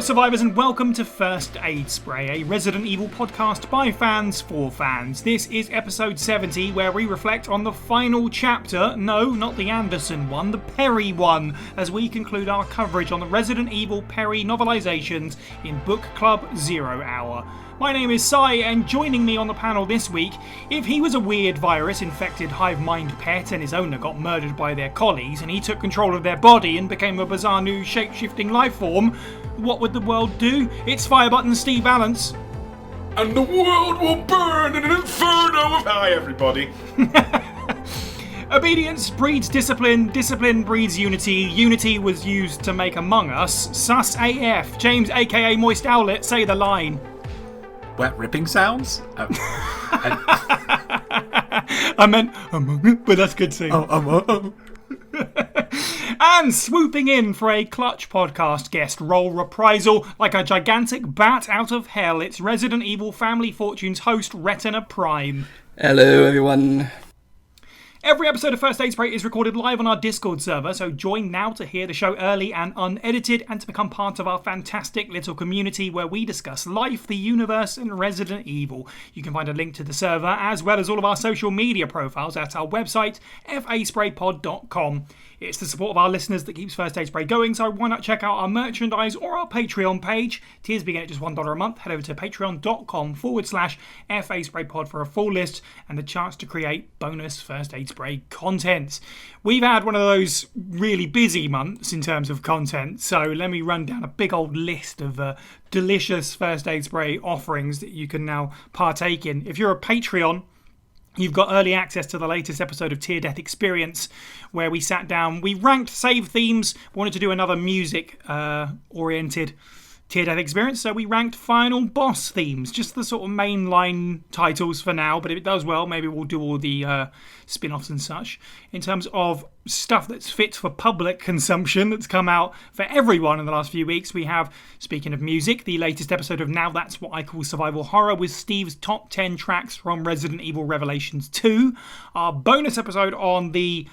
Hello survivors and welcome to First Aid Spray, a Resident Evil podcast by fans for fans. This is episode 70 where we reflect on the final chapter, no, not the Anderson one, the Perry one, as we conclude our coverage on the Resident Evil Perry novelizations in Book Club 0 Hour. My name is Sai, and joining me on the panel this week, if he was a weird virus-infected hive mind pet and his owner got murdered by their collies and he took control of their body and became a bizarre new shape-shifting life form, what would the world do? It's Firebutton Steve Valance. And the world will burn in an inferno of... Hi, everybody. Obedience breeds discipline, discipline breeds unity, unity was used to make Among Us. Sus AF, James aka Moist Owlet, say the line. Wet ripping sounds? I meant Among Us, but that's good too. And swooping in for a clutch podcast guest role reprisal like a gigantic bat out of hell, it's Resident Evil Family Fortunes host Retina Prime. Hello everyone. Every episode of First Aid Spray is recorded live on our Discord server, so join now to hear the show early and unedited and to become part of our fantastic little community where we discuss life, the universe and Resident Evil. You can find a link to the server as well as all of our social media profiles at our website, faspraypod.com. It's the support of our listeners that keeps First Aid Spray going, so why not check out our merchandise or our Patreon page. Tiers begin at just $1 a month. Head over to patreon.com/FASpraypod for a full list and the chance to create bonus First Aid Spray content. We've had one of those really busy months in terms of content, so let me run down a big old list of delicious First Aid Spray offerings that you can now partake in. If you're a Patreon, you've got early access to the latest episode of Tear Death Experience, where we sat down, we ranked save themes, wanted to do another music-oriented Tear Death Experience, so we ranked final boss themes, just the sort of mainline titles for now, but if it does well, maybe we'll do all the spin-offs and such. In terms of stuff that's fit for public consumption that's come out for everyone in the last few weeks, we have, speaking of music, the latest episode of Now That's What I Call Survival Horror with Steve's top 10 tracks from Resident Evil Revelations 2, our bonus episode on the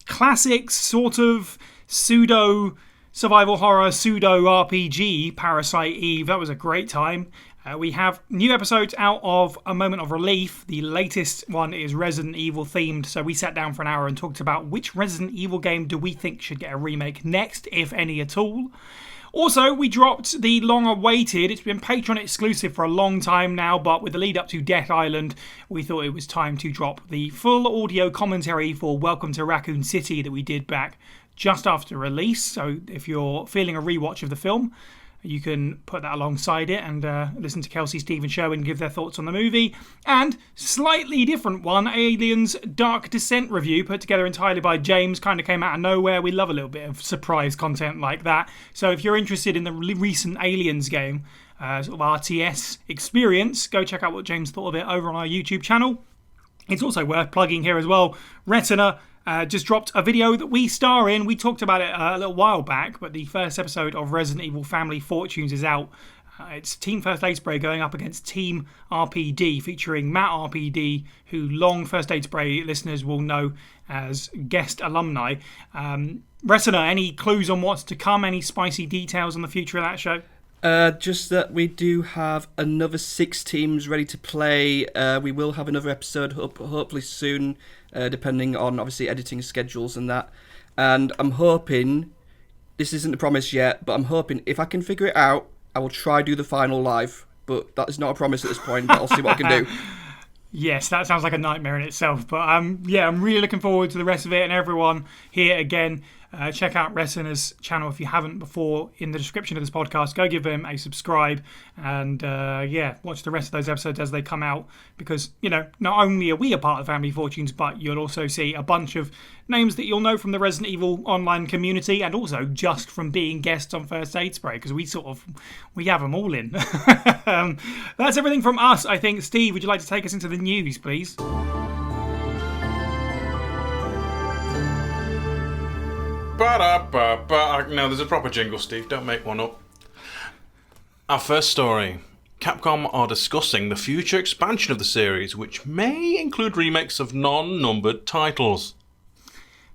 classic sort of pseudo survival horror, pseudo RPG, Parasite Eve. That was a great time. We have new episodes out of A Moment of Relief. The latest one is Resident Evil themed, so we sat down for an hour and talked about which Resident Evil game do we think should get a remake next, if any at all. Also, we dropped the long-awaited, it's been Patreon exclusive for a long time now, but with the lead up to Death Island, we thought it was time to drop the full audio commentary for Welcome to Raccoon City that we did back just after release. So if you're feeling a rewatch of the film, you can put that alongside it and listen to Kelsey, Steve and Sherwin give their thoughts on the movie. And slightly different one, Aliens Dark Descent review, put together entirely by James, kind of came out of nowhere. We love a little bit of surprise content like that. So if you're interested in the recent Aliens game, sort of RTS experience, go check out what James thought of it over on our YouTube channel. It's also worth plugging here as well. Retina just dropped a video that we star in. We talked about it a little while back, but the first episode of Resident Evil Family Fortunes is out. It's Team First Aid Spray going up against Team RPD, featuring Matt RPD, who long First Aid Spray listeners will know as guest alumni. Retina, any clues on what's to come? Any spicy details on the future of that show? Just that we do have another 6 teams ready to play. We will have another episode hopefully soon, depending on obviously editing schedules and that. And I'm hoping, this isn't a promise yet, but I'm hoping if I can figure it out, I will try do the final live. But that is not a promise at this point, but I'll see what I can do. Yes, that sounds like a nightmare in itself. But yeah, I'm really looking forward to the rest of it. And everyone here again, check out Retina's channel if you haven't before in the description of this podcast. Go give him a subscribe and watch the rest of those episodes as they come out, because, you know, not only are we a part of Family Fortunes, but you'll also see a bunch of names that you'll know from the Resident Evil online community and also just from being guests on First Aid Spray, because we have them all in. That's everything from us, I think. Steve, would you like to take us into the news, please? No, there's a proper jingle, Steve. Don't make one up. Our first story. Capcom are discussing the future expansion of the series, which may include remakes of non-numbered titles.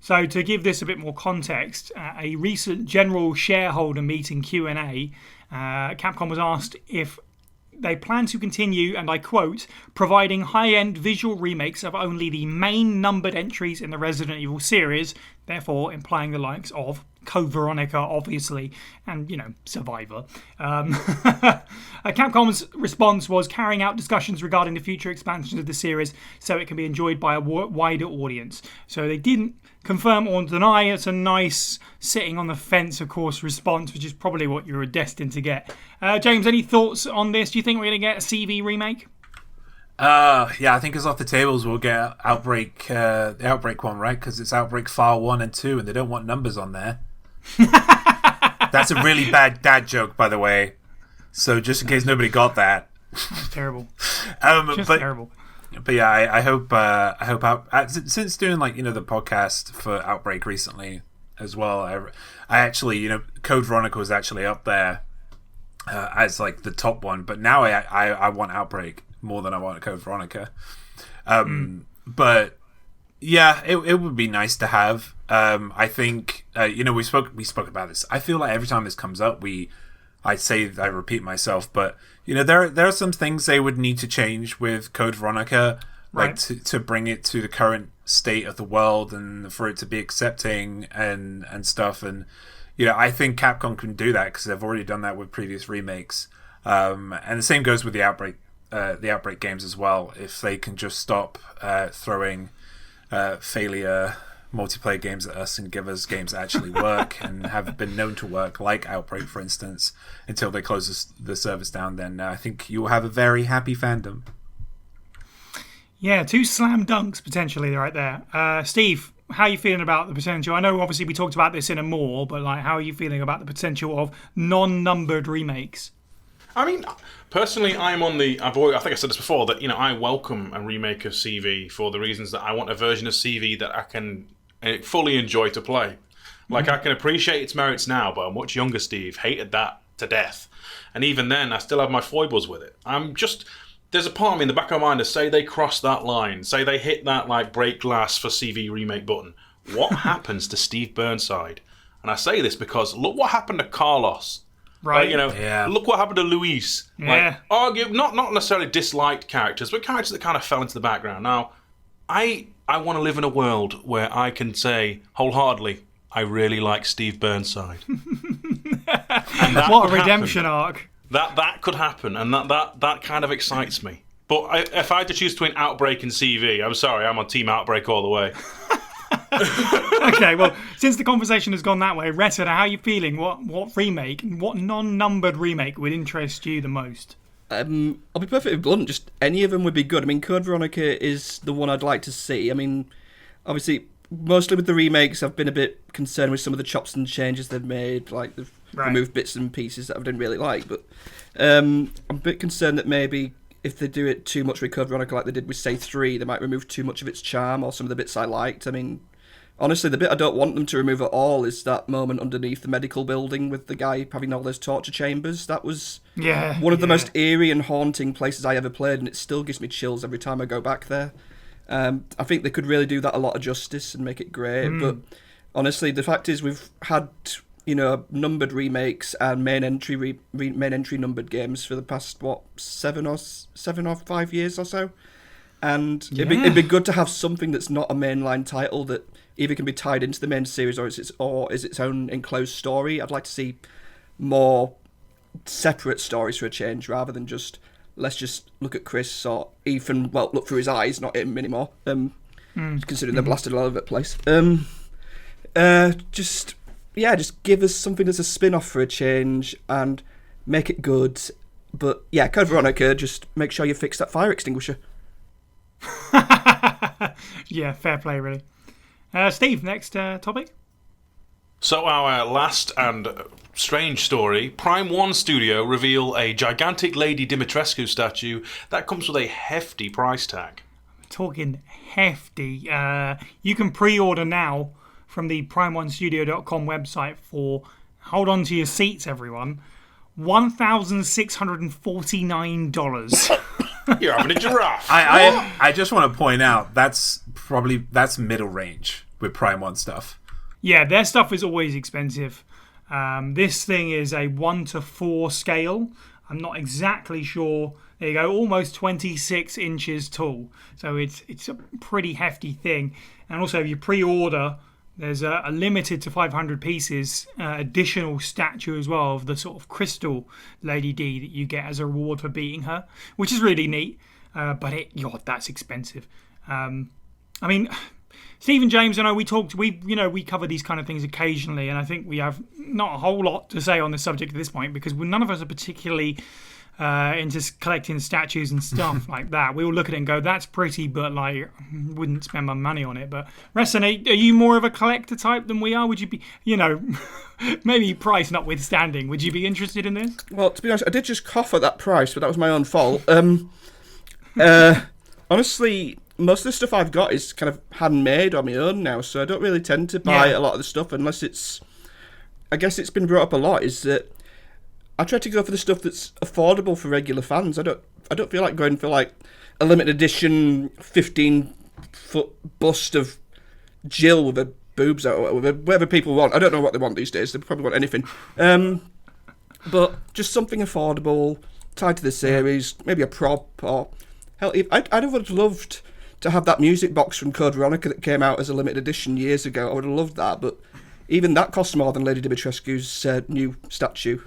So to give this a bit more context, a recent general shareholder meeting Q&A Capcom was asked if they plan to continue, and I quote, providing high-end visual remakes of only the main numbered entries in the Resident Evil series, therefore implying the likes of Code Veronica, obviously, and, Survivor. Capcom's response was carrying out discussions regarding the future expansions of the series so it can be enjoyed by a wider audience. So they didn't confirm or deny. It's a nice sitting on the fence, of course, response, which is probably what you were destined to get. James, any thoughts on this? Do you think we're going to get a CV remake? Yeah, I think it's off the tables. We'll get Outbreak, the Outbreak one, right? Because it's Outbreak File 1 and 2, and they don't want numbers on there. That's a really bad dad joke, by the way. So just in case nobody got that. That's terrible. Terrible. But yeah, I hope since doing the podcast for Outbreak recently as well, I actually Code Veronica was actually up there as like the top one, but now I want Outbreak more than I want Code Veronica. But yeah, it would be nice to have. I think we spoke about this. I feel like every time this comes up, I repeat myself, but there are some things they would need to change with Code Veronica, like to bring it to the current state of the world and for it to be accepting and stuff. And I think Capcom can do that because they've already done that with previous remakes. And the same goes with the Outbreak games as well. If they can just stop throwing failure multiplayer games at us and give us games that actually work and have been known to work, like Outbreak, for instance, until they close the service down, then I think you will have a very happy fandom. Yeah, 2 slam dunks potentially right there. Steve, how are you feeling about the potential? I know obviously we talked about this in a more, but how are you feeling about the potential of non-numbered remakes? I mean, personally, I'm on the... I think I said this before, that I welcome a remake of CV for the reasons that I want a version of CV that I can fully enjoy to play. I can appreciate its merits now, but a much younger Steve hated that to death. And even then, I still have my foibles with it. There's a part of me in the back of my mind to say they cross that line, say they hit that break glass for CV remake button. What happens to Steve Burnside? And I say this because look what happened to Carlos. Right. Look what happened to Luis. Yeah. Not necessarily disliked characters, but characters that kind of fell into the background. Now, I want to live in a world where I can say wholeheartedly, I really like Steve Burnside. And what a redemption arc. That could happen, and that kind of excites me. But if I had to choose between Outbreak and CV, I'm sorry, I'm on Team Outbreak all the way. Okay, well, since the conversation has gone that way, Retta, how are you feeling? What remake, what non-numbered remake would interest you the most? I'll be perfectly blunt, just any of them would be good. I mean, Code Veronica is the one I'd like to see. I mean, obviously, mostly with the remakes, I've been a bit concerned with some of the chops and changes they've made, like they've removed bits and pieces that I didn't really like. But I'm a bit concerned that maybe if they do it too much with Code Veronica like they did with, say, 3, they might remove too much of its charm or some of the bits I liked. I mean, honestly, the bit I don't want them to remove at all is that moment underneath the medical building with the guy having all those torture chambers. That was one of the most eerie and haunting places I ever played, and it still gives me chills every time I go back there. I think they could really do that a lot of justice and make it great. But honestly, the fact is we've had numbered remakes and main entry numbered games for the past 7 or 5 years or so, and it'd be good to have something that's not a mainline title that either can be tied into the main series or is its own enclosed story. I'd like to see more separate stories for a change rather than just let's just look at Chris or Ethan. Well, look through his eyes, not him anymore. Considering they're blasted all over the place. Just give us something that's a spin-off for a change and make it good. But yeah, Code Veronica, just make sure you fix that fire extinguisher. Yeah, fair play, really. Steve, next topic. So our last and strange story, Prime 1 Studio reveal a gigantic Lady Dimitrescu statue that comes with a hefty price tag. Talking hefty. You can pre-order now from the prime1studio.com website for, hold on to your seats everyone, $1,649. You're having a giraffe. I just want to point out that's middle range with Prime 1 stuff. Yeah, their stuff is always expensive. This thing is a 1:4 scale. I'm not exactly sure. There you go, almost 26 inches tall. So it's a pretty hefty thing. And also, if you pre-order, there's a limited to 500 pieces additional statue as well of the sort of crystal Lady D that you get as a reward for beating her, which is really neat. But that's expensive. I mean, Stephen James, I know we cover these kind of things occasionally, and I think we have not a whole lot to say on this subject at this point because none of us are particularly into collecting statues and stuff like that. We all look at it and go, "That's pretty," but like, wouldn't spend my money on it. But Reston, are you more of a collector type than we are? Would you be, maybe price notwithstanding, would you be interested in this? Well, to be honest, I did just cough at that price, but that was my own fault. Honestly, most of the stuff I've got is kind of handmade on my own now, so I don't really tend to buy a lot of the stuff unless it's... I guess it's been brought up a lot, is that I try to go for the stuff that's affordable for regular fans. I don't feel like going for like a limited edition 15-foot bust of Jill with her boobs out, or whatever people want. I don't know what they want these days. They probably want anything. But just something affordable, tied to the series, maybe a prop, or... Hell, I'd have loved to have that music box from Code Veronica that came out as a limited edition years ago. I would have loved that, but even that costs more than Lady Dimitrescu's new statue.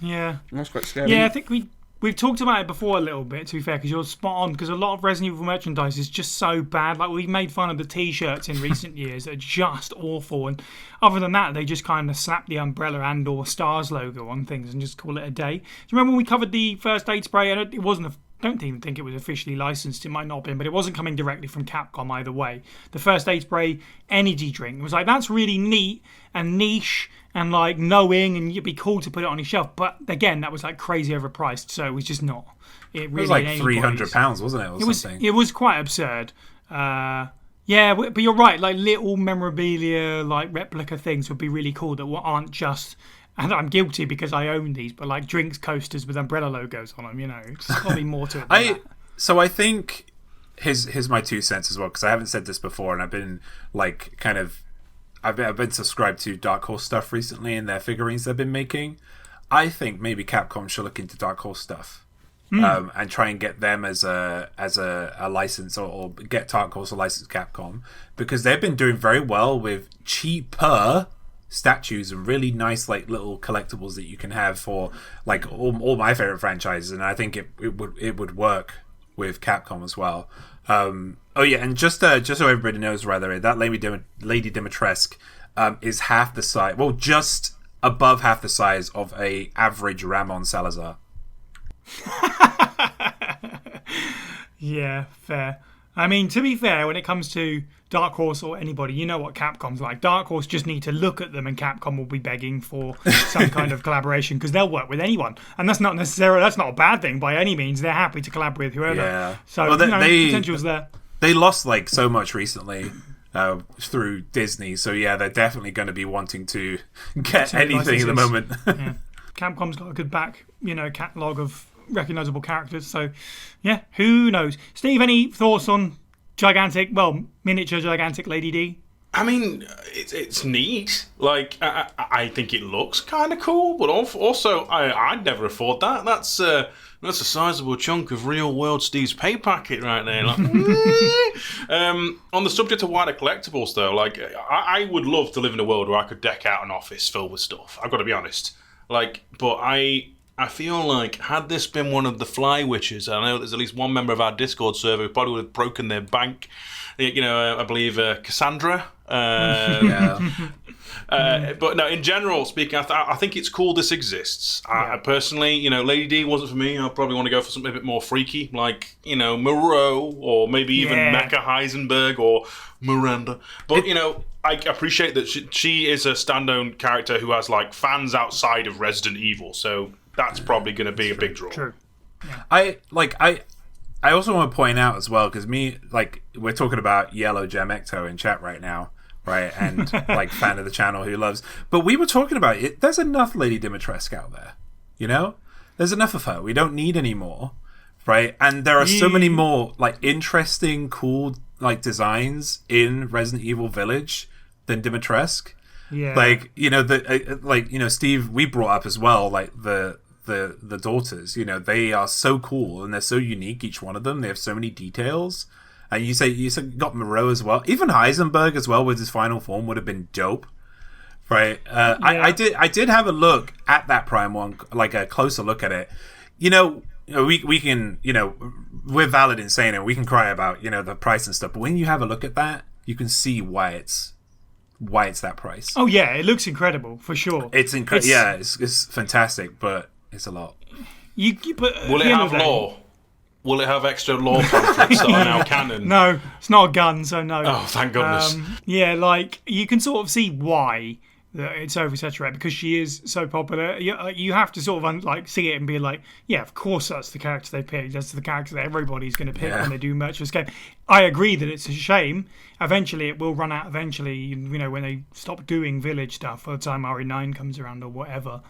Yeah. That's quite scary. Yeah, I think we've talked about it before a little bit, to be fair, because you're spot on, because a lot of Resident Evil merchandise is just so bad. Like, we've made fun of the T-shirts in recent years that are just awful, and other than that, they just kind of slap the Umbrella and or Stars logo on things and just call it a day. Do you remember when we covered the first aid spray? And it wasn't I don't even think it was officially licensed. It might not have been, but it wasn't coming directly from Capcom either way. The first aid spray energy drink. It was like, that's really neat and niche and like knowing, and it'd be cool to put it on your shelf. But again, that was like crazy overpriced, so it was just not. It was like £300, wasn't it? It was quite absurd. Yeah, but you're right. Like little memorabilia, like replica things would be really cool that aren't just. And I'm guilty because I own these, but like drinks coasters with Umbrella logos on them, It's got to be more to it than that. So I think here's my 2 cents as well, because I haven't said this before, and I've been like I've been subscribed to Dark Horse stuff recently and their figurines they've been making. I think maybe Capcom should look into Dark Horse stuff and try and get them as a license, or get Dark Horse a license Capcom, because they've been doing very well with cheaper statues and really nice like little collectibles that you can have for like all my favorite franchises, and I think it would work with Capcom as well. And just so everybody knows, rather, that Lady Dimitrescu is half the size, well, just above half the size of a average Ramon Salazar. Yeah, fair. I mean, to be fair, when it comes to Dark Horse or anybody, you know what Capcom's like. Dark Horse just need to look at them and Capcom will be begging for some kind of collaboration, because they'll work with anyone. And that's not a bad thing by any means. They're happy to collaborate with whoever. Yeah. So, potential's there. They lost like so much recently through Disney. So, yeah, they're definitely going to be wanting to get anything at the moment. Yeah. Capcom's got a good catalogue of recognisable characters. So, yeah, who knows? Steve, any thoughts on miniature gigantic Lady D? I mean, it's neat. Like, I think it looks kind of cool, but also I'd never afford that. That's a sizable chunk of real world Steve's pay packet right there. Like, on the subject of wider collectibles, though, like I would love to live in a world where I could deck out an office filled with stuff. I've got to be honest. Like, but I feel like had this been one of the Fly Witches, I know there's at least one member of our Discord server who probably would have broken their bank. I believe Cassandra. But no, in general speaking, I think it's cool this exists. I personally, Lady D wasn't for me. I probably want to go for something a bit more freaky, like, Moreau, or maybe even Mecha Heisenberg or Miranda. But, I appreciate that she is a standalone character who has, like, fans outside of Resident Evil, so that's probably going to be a big draw. True. Yeah. I also want to point out as well, because we're talking about Yellow Gem Ecto in chat right now, right? And fan of the channel who loves, but we were talking about it. There's enough Lady Dimitrescu out there, There's enough of her. We don't need any more, right? And there are so many more interesting, cool designs in Resident Evil Village than Dimitrescu. Yeah. Like, Steve, we brought up as well, like the daughters, they are so cool and they're so unique, each one of them. They have so many details. And you said got Moreau as well. Even Heisenberg as well with his final form would have been dope. Right. I did have a look at that Prime one, like a closer look at it. We can, we're valid in saying it. We can cry about, the price and stuff. But when you have a look at that, you can see why it's that price. Oh yeah, it looks incredible for sure. It's incredible. Yeah, it's fantastic, but it's a lot. Will it have lore? Will it have extra lore pamphlets that are now canon? No, it's not a gun, so no. Oh, thank goodness. Yeah, like, you can sort of see why it's oversaturated, because she is so popular. You have to sort of see it and be like, yeah, of course that's the character they picked. That's the character that everybody's going to pick when they do merch for this game. I agree that it's a shame. Eventually, it will run out eventually, when they stop doing village stuff, by the time RE9 comes around or whatever.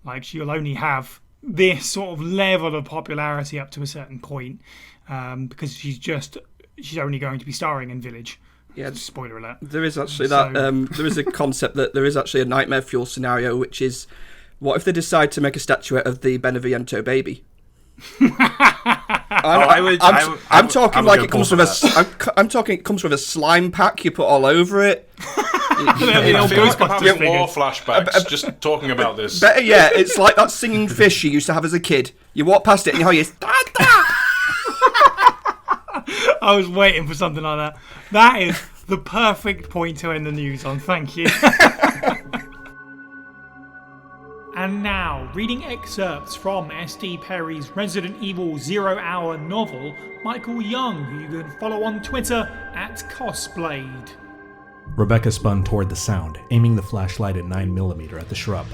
Like, she'll only have this sort of level of popularity up to a certain point, because she's only going to be starring in Village. Yeah, spoiler alert. There is actually there is a concept that there is actually a Nightmare Fuel scenario, which is, what if they decide to make a statuette of the Beneviento baby? I'm talking like it comes with I'm talking it comes with a slime pack you put all over it. I feel like I'm having more flashbacks just talking about this. Better yet, it's like that singing fish you used to have as a kid. You walk past it and you hear, I was waiting for something like that. That is the perfect point to end the news on. Thank you. And now, reading excerpts from SD Perry's Resident Evil 0 Hour novel, Michael Young, who you can follow on Twitter @Cosblade. Rebecca spun toward the sound, aiming the flashlight at 9mm at the shrub.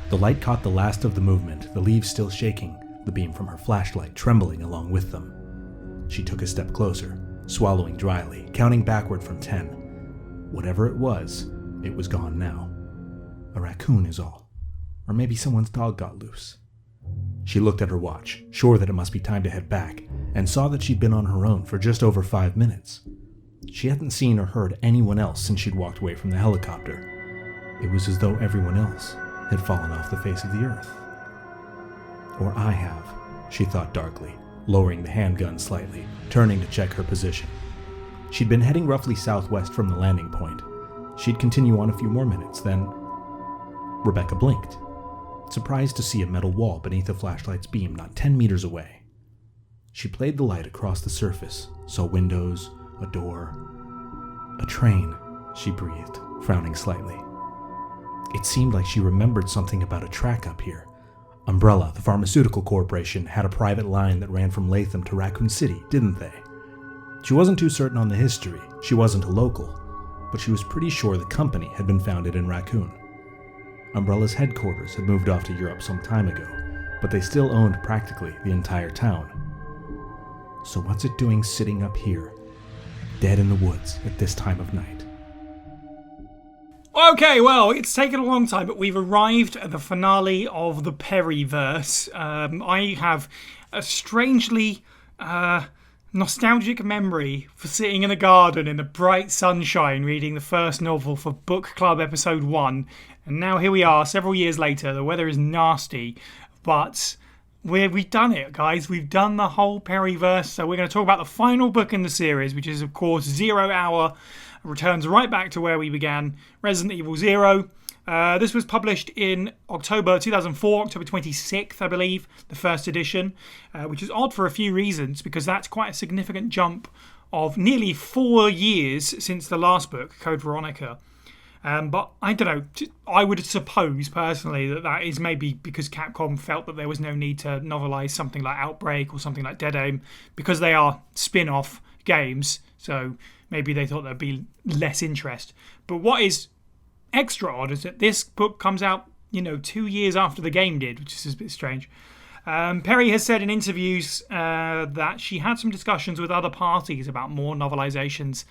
The light caught the last of the movement, the leaves still shaking, the beam from her flashlight trembling along with them. She took a step closer, swallowing dryly, counting backward from 10. Whatever it was gone now. A raccoon is all. Or maybe someone's dog got loose. She looked at her watch, sure that it must be time to head back, and saw that she'd been on her own for just over 5 minutes. She hadn't seen or heard anyone else since she'd walked away from the helicopter. It was as though everyone else had fallen off the face of the earth. Or I have, she thought darkly, lowering the handgun slightly, turning to check her position. She'd been heading roughly southwest from the landing point. She'd continue on a few more minutes, then Rebecca blinked, surprised to see a metal wall beneath the flashlight's beam not 10 meters away. She played the light across the surface, saw windows, a door, a train, she breathed, frowning slightly. It seemed like she remembered something about a track up here. Umbrella, the pharmaceutical corporation, had a private line that ran from Latham to Raccoon City, didn't they? She wasn't too certain on the history. She wasn't a local, but she was pretty sure the company had been founded in Raccoon. Umbrella's headquarters had moved off to Europe some time ago, but they still owned practically the entire town. So what's it doing sitting up here, dead in the woods at this time of night? Okay, well, it's taken a long time, but we've arrived at the finale of the Perryverse. I have a strangely nostalgic memory for sitting in a garden in the bright sunshine reading the first novel for Book Club Episode 1. And now here we are, several years later. The weather is nasty, but we've done it, guys. We've done the whole Perryverse. So we're going to talk about the final book in the series, which is, of course, 0 Hour. Returns right back to where we began, Resident Evil 0. This was published in October 2004, October 26th, I believe, the first edition, which is odd for a few reasons, because that's quite a significant jump of nearly 4 years since the last book, Code Veronica. But I don't know, I would suppose personally that is maybe because Capcom felt that there was no need to novelise something like Outbreak or something like Dead Aim, because they are spin-off games, so maybe they thought there'd be less interest. But what is extra odd is that this book comes out, 2 years after the game did, which is a bit strange. Perry has said in interviews that she had some discussions with other parties about more novelizations,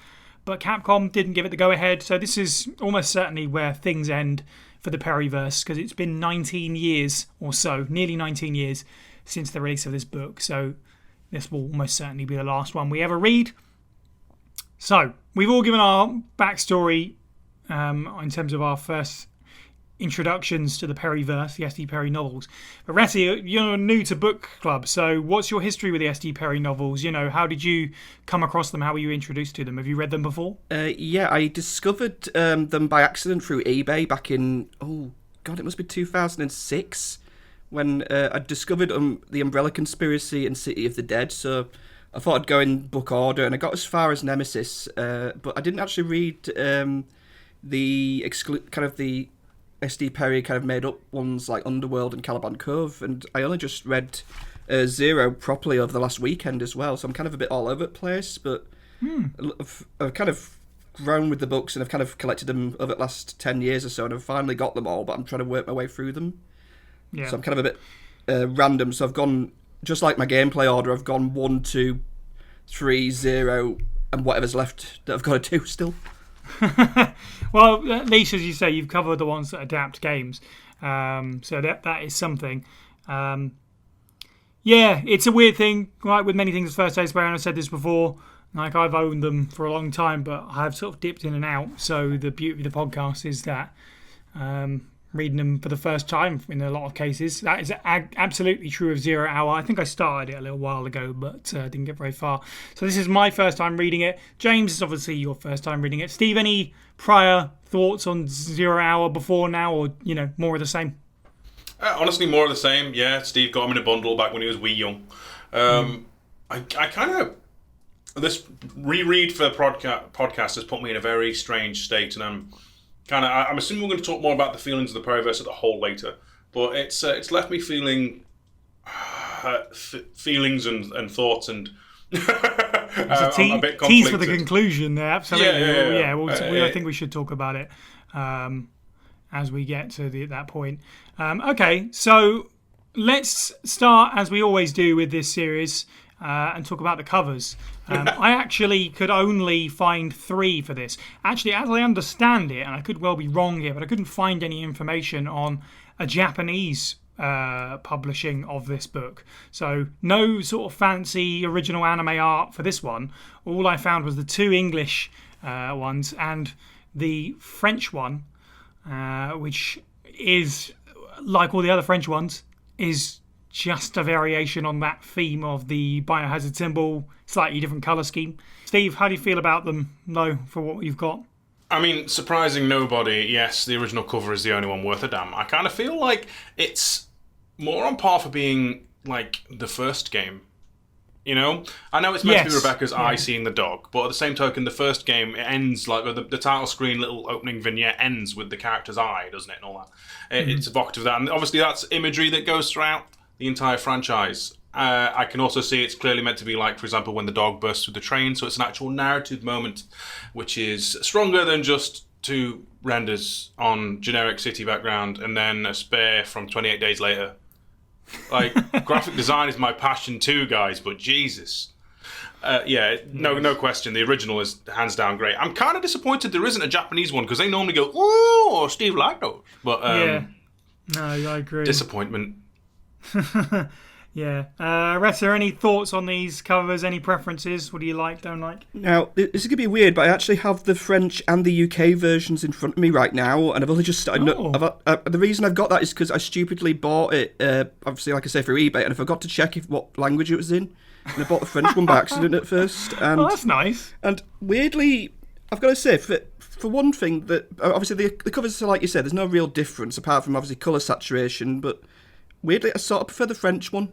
but Capcom didn't give it the go-ahead, so this is almost certainly where things end for the Perryverse, because it's been 19 years or so, nearly 19 years, since the release of this book, so this will almost certainly be the last one we ever read. So, we've all given our backstory in terms of our first introductions to the Perryverse, the SD Perry novels. But Ratty, you're new to book club, so what's your history with the SD Perry novels? How did you come across them? How were you introduced to them? Have you read them before? Yeah, I discovered them by accident through eBay back in, it must be 2006, when I discovered the Umbrella Conspiracy and City of the Dead, so I thought I'd go in book order, and I got as far as Nemesis, but I didn't actually read the SD Perry kind of made up ones like Underworld and Caliban Cove, and I only just read Zero properly over the last weekend as well, so I'm kind of a bit all over the place, but I've kind of grown with the books and I've kind of collected them over the last 10 years or so, and I've finally got them all, but I'm trying to work my way through them. Yeah. So I'm kind of a bit random, so I've gone, just like my gameplay order, I've gone 1, 2, 3, 0, and whatever's left that I've got to do still. Well, at least, as you say, you've covered the ones that adapt games, so that is something. It's a weird thing, like with many things. First Aid Spray, and I've said this before, like I've owned them for a long time, but I've sort of dipped in and out. So the beauty of the podcast is that reading them for the first time in a lot of cases. That is absolutely true of Zero Hour. I think I started it a little while ago, but didn't get very far. So this is my first time reading it. James, is obviously your first time reading it. Steve, any prior thoughts on Zero Hour before now, or more of the same? Honestly, more of the same. Yeah, Steve got him in a bundle back when he was wee young. I kind of... This reread for the podcast has put me in a very strange state, and I'm assuming we're going to talk more about the feelings of the Perryverse as a whole later, but it's left me feeling feelings and thoughts, and I'm a bit conflicted. Tease for the conclusion there, absolutely. Yeah. I think we should talk about it as we get to that point. Okay, so let's start, as we always do with this series, and talk about the covers. I actually could only find 3 for this. Actually, as I understand it, and I could well be wrong here, but I couldn't find any information on a Japanese publishing of this book. So no sort of fancy original anime art for this one. All I found was the 2 English ones and the French one, which is, like all the other French ones, is just a variation on that theme of the biohazard symbol, slightly different colour scheme. Steve, how do you feel about them, though, for what you've got? I mean, surprising nobody, yes, the original cover is the only one worth a damn. I kind of feel like it's more on par for being, like, the first game. I know it's meant to be Rebecca's eye seeing the dog, but at the same token, the first game, it ends, like, the title screen, little opening vignette ends with the character's eye, doesn't it, and all that. It's evocative of that, and obviously that's imagery that goes throughout the entire franchise. I can also see it's clearly meant to be like, for example, when the dog bursts through the train, so it's an actual narrative moment, which is stronger than just 2 renders on generic city background and then a spare from 28 days later. Like, graphic design is my passion too, guys, but Jesus. No question, the original is hands down great. I'm kind of disappointed there isn't a Japanese one, because they normally go, "Oh, Steve liked those." But, no, I agree. Disappointment. Yeah. Retta, any thoughts on these covers? Any preferences? What do you like, don't like? Now, this is going to be weird, but I actually have the French and the UK versions in front of me right now, and I've only just started... the reason I've got that is because I stupidly bought it, obviously, like I say, through eBay, and I forgot to check what language it was in, and I bought the French one by accident at first. And, that's nice. And weirdly, I've got to say, for one thing, that obviously the covers, like you said, there's no real difference, apart from, obviously, colour saturation, but weirdly, I sort of prefer the French one.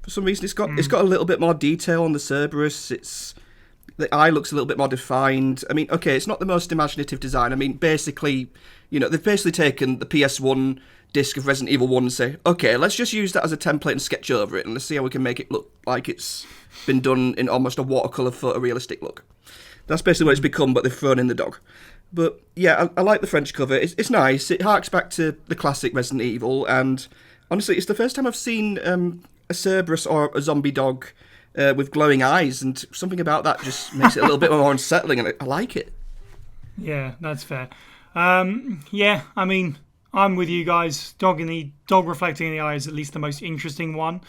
For some reason, it's got a little bit more detail on the Cerberus. The eye looks a little bit more defined. I mean, okay, it's not the most imaginative design. I mean, basically, they've basically taken the PS1 disc of Resident Evil 1 and say, okay, let's just use that as a template and sketch over it, and let's see how we can make it look like it's been done in almost a watercolour photorealistic look. That's basically what it's become, but they've thrown in the dog. But yeah, I like the French cover. It's nice. It harks back to the classic Resident Evil, and honestly, it's the first time I've seen a Cerberus or a zombie dog with glowing eyes, and something about that just makes it a little bit more unsettling, and I like it. Yeah, that's fair. Yeah, I mean, I'm with you guys. Dog reflecting in the eye is at least the most interesting one.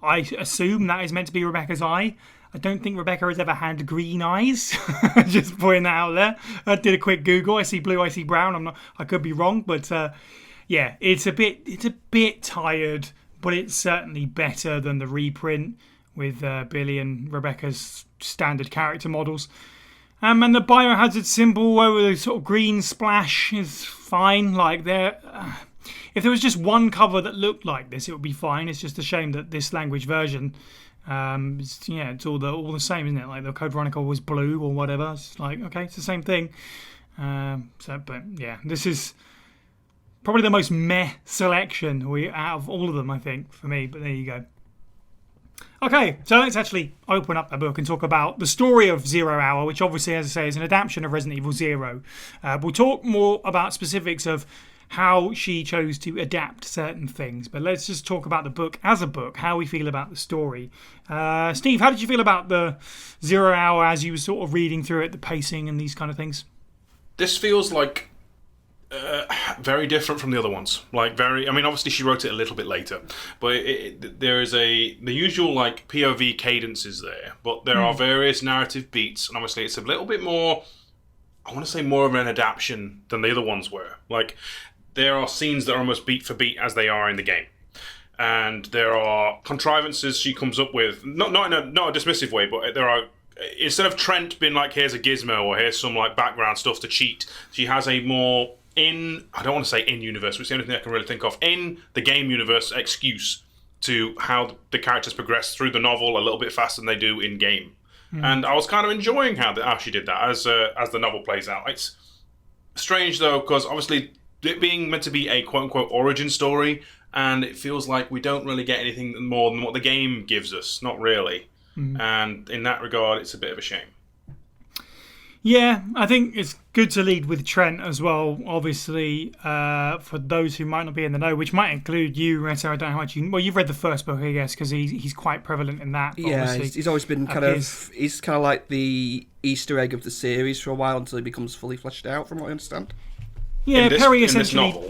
I assume that is meant to be Rebecca's eye. I don't think Rebecca has ever had green eyes. Just pointing that out there. I did a quick Google. I see blue, I see brown. I could be wrong, but yeah, it's a bit tired, but it's certainly better than the reprint with Billy and Rebecca's standard character models. And the biohazard symbol over the sort of green splash is fine. Like if there was just one cover that looked like this, it would be fine. It's just a shame that this language version, it's all the same, isn't it? Like the Code Veronica was blue or whatever. It's like, okay, it's the same thing. But yeah, this is probably the most meh selection out of all of them, I think, for me. But there you go. Okay, so let's actually open up the book and talk about the story of Zero Hour, which obviously, as I say, is an adaptation of Resident Evil Zero. We'll talk more about specifics of how she chose to adapt certain things, but let's just talk about the book as a book, how we feel about the story. Steve, how did you feel about the Zero Hour as you were sort of reading through it, the pacing and these kind of things? This feels like very different from the other ones. Obviously she wrote it a little bit later, but there is the usual like POV cadences there, but there are various narrative beats, and obviously it's a little bit more, I want to say more of an adaptation than the other ones were. Like, there are scenes that are almost beat for beat as they are in the game. And there are contrivances she comes up with, not in a dismissive way, but there are, instead of Trent being like, here's a gizmo or here's some like background stuff to cheat, she has a more I don't want to say in-universe, which is the only thing I can really think of, in the game universe excuse to how the characters progress through the novel a little bit faster than they do in-game. And I was kind of enjoying how she did that as the novel plays out. It's strange, though, because obviously it being meant to be a quote-unquote origin story, and it feels like we don't really get anything more than what the game gives us. Not really. And in that regard, it's a bit of a shame. Yeah, I think it's good to lead with Trent as well, obviously, for those who might not be in the know, which might include you, Retta. I don't know how much you've read the first book, I guess, because he's quite prevalent in that. Yeah, he's always been he's kind of like the Easter egg of the series for a while until he becomes fully fleshed out, from what I understand. Yeah, Perry essentially. In this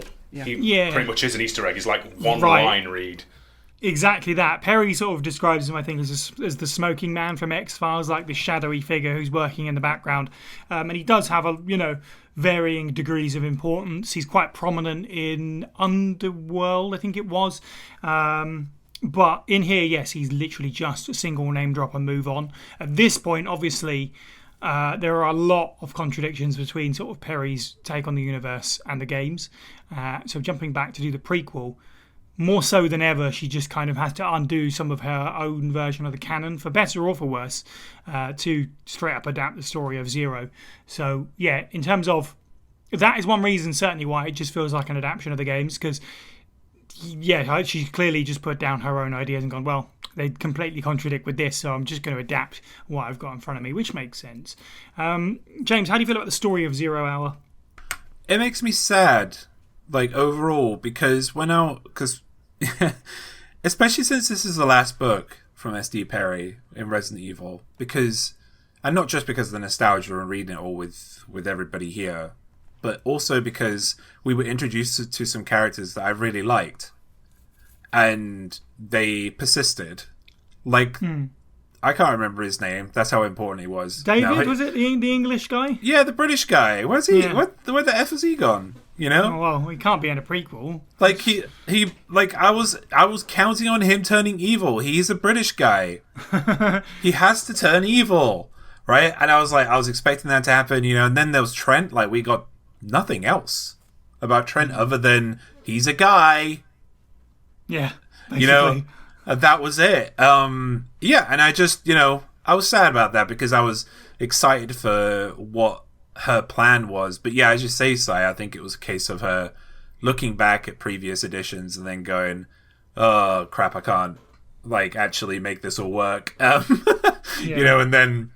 novel, he pretty much is an Easter egg. He's like one line read. Exactly that. Perry sort of describes him, I think, as the smoking man from X-Files, like this shadowy figure who's working in the background. And he does have varying degrees of importance. He's quite prominent in Underworld, I think it was. But in here, yes, he's literally just a single name drop and move on. At this point, obviously, there are a lot of contradictions between sort of Perry's take on the universe and the games. So jumping back to do the prequel, more so than ever, she just kind of has to undo some of her own version of the canon, for better or for worse, to straight up adapt the story of Zero. So, yeah, in terms of... That is one reason, certainly, why it just feels like an adaptation of the games, because, yeah, she clearly just put down her own ideas and gone, well, they completely contradict with this, so I'm just going to adapt what I've got in front of me, which makes sense. James, how do you feel about the story of Zero Hour? It makes me sad, like, overall, because especially since this is the last book from SD Perry in Resident Evil, and not just because of the nostalgia and reading it all with everybody here, but also because we were introduced to some characters that I really liked, and they persisted. Like, I can't remember his name. That's how important he was. David, was it the English guy? Yeah, the British guy. Where's he? Yeah. Where the F has he gone? You know? Oh, well, he can't be in a prequel. Like he like I was counting on him turning evil. He's a British guy. He has to turn evil, right? And I was expecting that to happen, and then there was Trent. Like, we got nothing else about Trent other than he's a guy. Yeah, basically. That was it. Yeah, and I just, I was sad about that because I was excited for what her plan was. But yeah, as you say, Sai, I think it was a case of her looking back at previous editions and then going, oh, crap, I can't, actually make this all work. And then,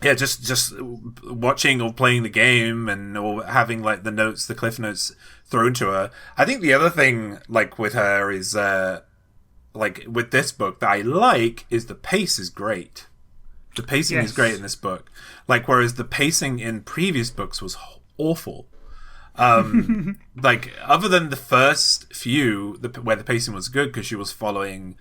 yeah, just watching or playing the game or having, the cliff notes thrown to her. I think the other thing, with her is... with this book that I like is the pace is great. The pacing is great in this book. Whereas the pacing in previous books was awful. Other than the first few, where the pacing was good because she was following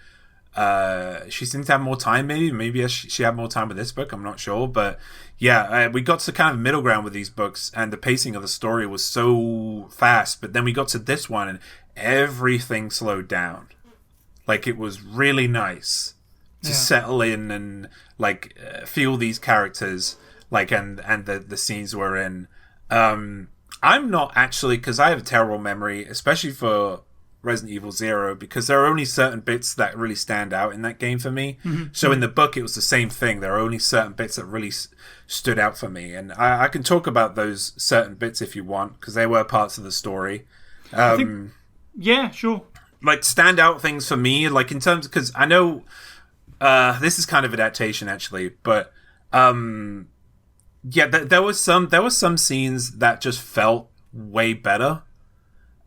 she seemed to have more time. Maybe she had more time with this book. I'm not sure, but yeah, we got to kind of middle ground with these books, and the pacing of the story was so fast. But then we got to this one, and everything slowed down. Like, it was really nice to settle in and like feel these characters, like and the scenes we're in. I'm not actually, because I have a terrible memory, especially for Resident Evil 0, because there are only certain bits that really stand out in that game for me. So in the book, it was the same thing. There are only certain bits that really stood out for me. And I can talk about those certain bits if you want, because they were parts of the story. Yeah, sure. Like, standout things for me, like in terms, because I know this is kind of adaptation actually, but yeah, there was some scenes that just felt way better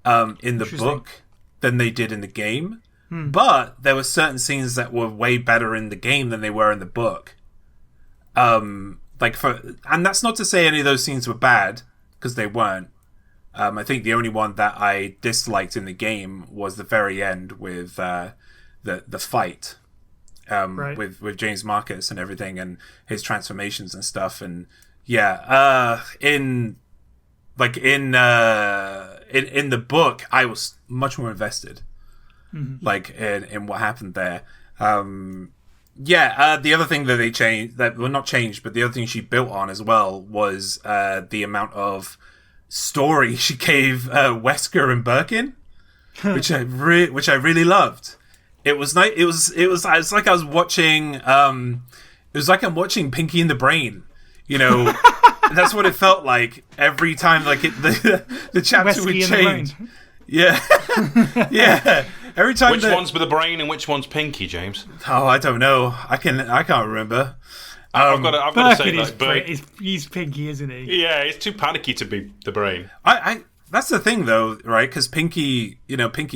in the book than they did in the game. But there were certain scenes that were way better in the game than they were in the book. And that's not to say any of those scenes were bad, because they weren't. I think the only one that I disliked in the game was the very end with the fight with James Marcus and everything, and his transformations and stuff. And yeah, in the book, I was much more invested, like in what happened there. The other thing that they changed, that well, not changed, but the other thing she built on as well was the amount of story she gave Wesker and Birkin, which I really loved. It was nice. It's like I was watching. It was like I'm watching Pinky and the Brain. You know, that's what it felt like every time. Like the chapter would change. Yeah, yeah. Every time. Which one's with the brain and which one's Pinky, James? Oh, I don't know. I can't remember. I've got to say that he's Pinky, isn't he? Yeah, it's too panicky to be the brain. I that's the thing though, right? Because Pinky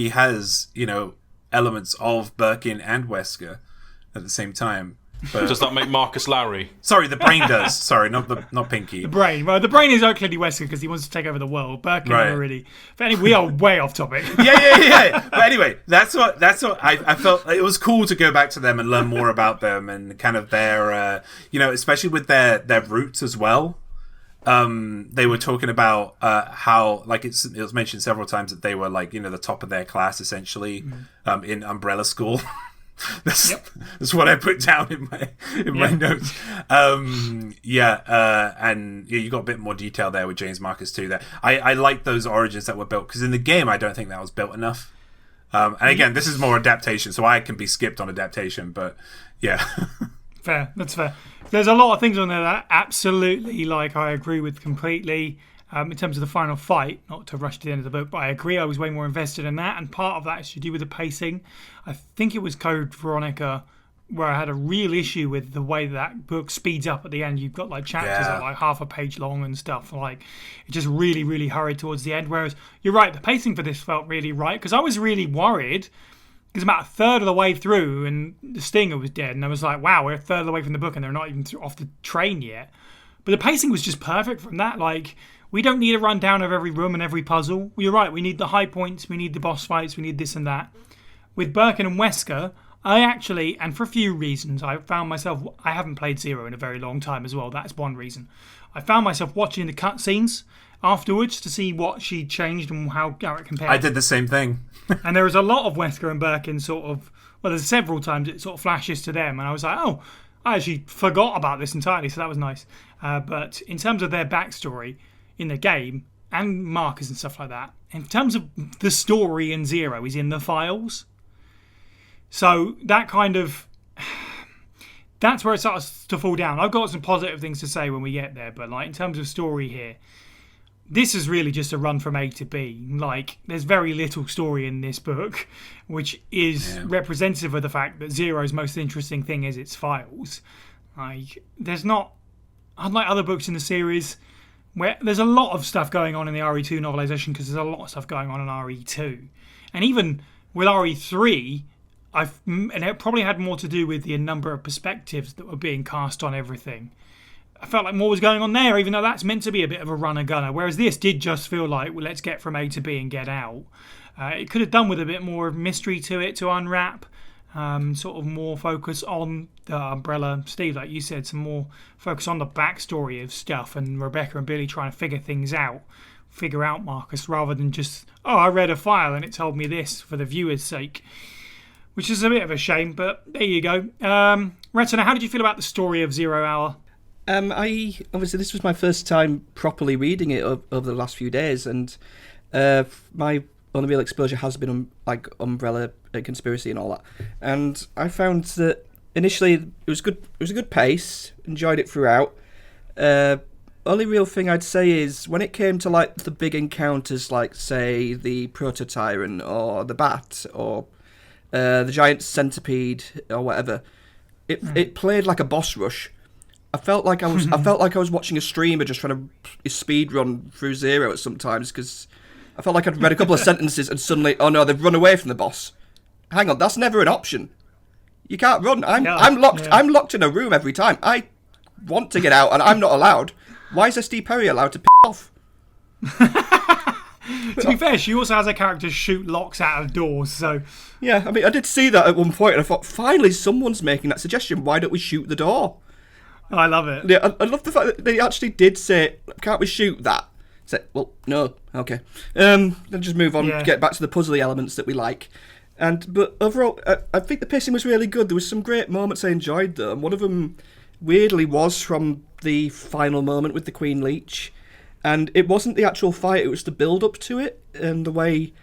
has elements of Birkin and Wesker at the same time. But does that make Marcus Lowry? Sorry, the brain does. Sorry, not Pinky. The brain. Well, the brain is clearly Wesker because he wants to take over the world. Birkin already. But anyway, we are way off topic. Yeah. But anyway, that's what I felt. It was cool to go back to them and learn more about them and kind of their, especially with their roots as well. They were talking about how, like, it was mentioned several times that they were like, the top of their class essentially in Umbrella School. That's what I put down in my notes. And you got a bit more detail there with James Marcus too. That I like those origins that were built, because in the game I don't think that was built enough. And again, this is more adaptation, so I can be skipped on adaptation. But yeah, fair. That's fair. There's a lot of things on there that absolutely, like, I agree with completely. In terms of the final fight, not to rush to the end of the book, but I agree I was way more invested in that, and part of that is to do with the pacing. I think it was Code Veronica where I had a real issue with the way that book speeds up at the end. You've got like chapters that are like half a page long and stuff. Like, it just really, really hurried towards the end. Whereas you're right, the pacing for this felt really right, because I was really worried. Because about a third of the way through, and the Stinger was dead, and I was like, wow, we're a third of the way from the book, and they're not even off the train yet. But the pacing was just perfect from that. Like, we don't need a rundown of every room and every puzzle. You're right, we need the high points, we need the boss fights, we need this and that. With Birkin and Wesker, I actually, and for a few reasons, I found myself, I haven't played Zero in a very long time as well, that's one reason. I found myself watching the cutscenes afterwards to see what she'd changed and how it compared. I did the same thing. And there was a lot of Wesker and Birkin sort of, well, there's several times it sort of flashes to them, and I was like, oh, I actually forgot about this entirely, so that was nice. But in terms of their backstory in the game, and markers and stuff like that, in terms of the story in Zero is in the files. So that kind of, that's where it starts to fall down. I've got some positive things to say when we get there, but like in terms of story here, this is really just a run from A to B. Like, there's very little story in this book, which is representative of the fact that Zero's most interesting thing is its files. Like, there's not, unlike other books in the series, where there's a lot of stuff going on in the RE2 novelization, because there's a lot of stuff going on in RE2. And even with RE3, and it probably had more to do with the number of perspectives that were being cast on everything. I felt like more was going on there, even though that's meant to be a bit of a runner-gunner, whereas this did just feel like, well, let's get from A to B and get out. It could have done with a bit more of mystery to it to unwrap, sort of more focus on the Umbrella. Steve, like you said, some more focus on the backstory of stuff, and Rebecca and Billy trying to figure out Marcus, rather than just, oh, I read a file and it told me this for the viewer's sake, which is a bit of a shame, but there you go. Retina, how did you feel about the story of Zero Hour? I obviously, this was my first time properly reading it over the last few days, and my only real exposure has been on like Umbrella Conspiracy and all that. And I found that initially it was good. It was a good pace. Enjoyed it throughout. Only real thing I'd say is when it came to like the big encounters, like say the Proto-Tyrant or the Bat or the giant centipede or whatever, it played like a boss rush. I felt like I was watching a streamer just trying to speed run through Zero sometimes, because I felt like I'd read a couple of sentences and suddenly, oh no, they've run away from the boss. Hang on, that's never an option. You can't run. I'm locked. Yeah. I'm locked in a room every time. I want to get out and I'm not allowed. Why is SD Perry allowed to piss off? To be fair, she also has a character shoot locks out of doors, so... Yeah, I mean, I did see that at one point and I thought, finally someone's making that suggestion. Why don't we shoot the door? I love it. Yeah, I love the fact that they actually did say, can't we shoot that? Say, well, no, okay. Then just move on, get back to the puzzly elements that we like. But overall, I think the pacing was really good. There was some great moments I enjoyed, though. And one of them, weirdly, was from the final moment with the Queen Leech. And it wasn't the actual fight, it was the build-up to it, and the way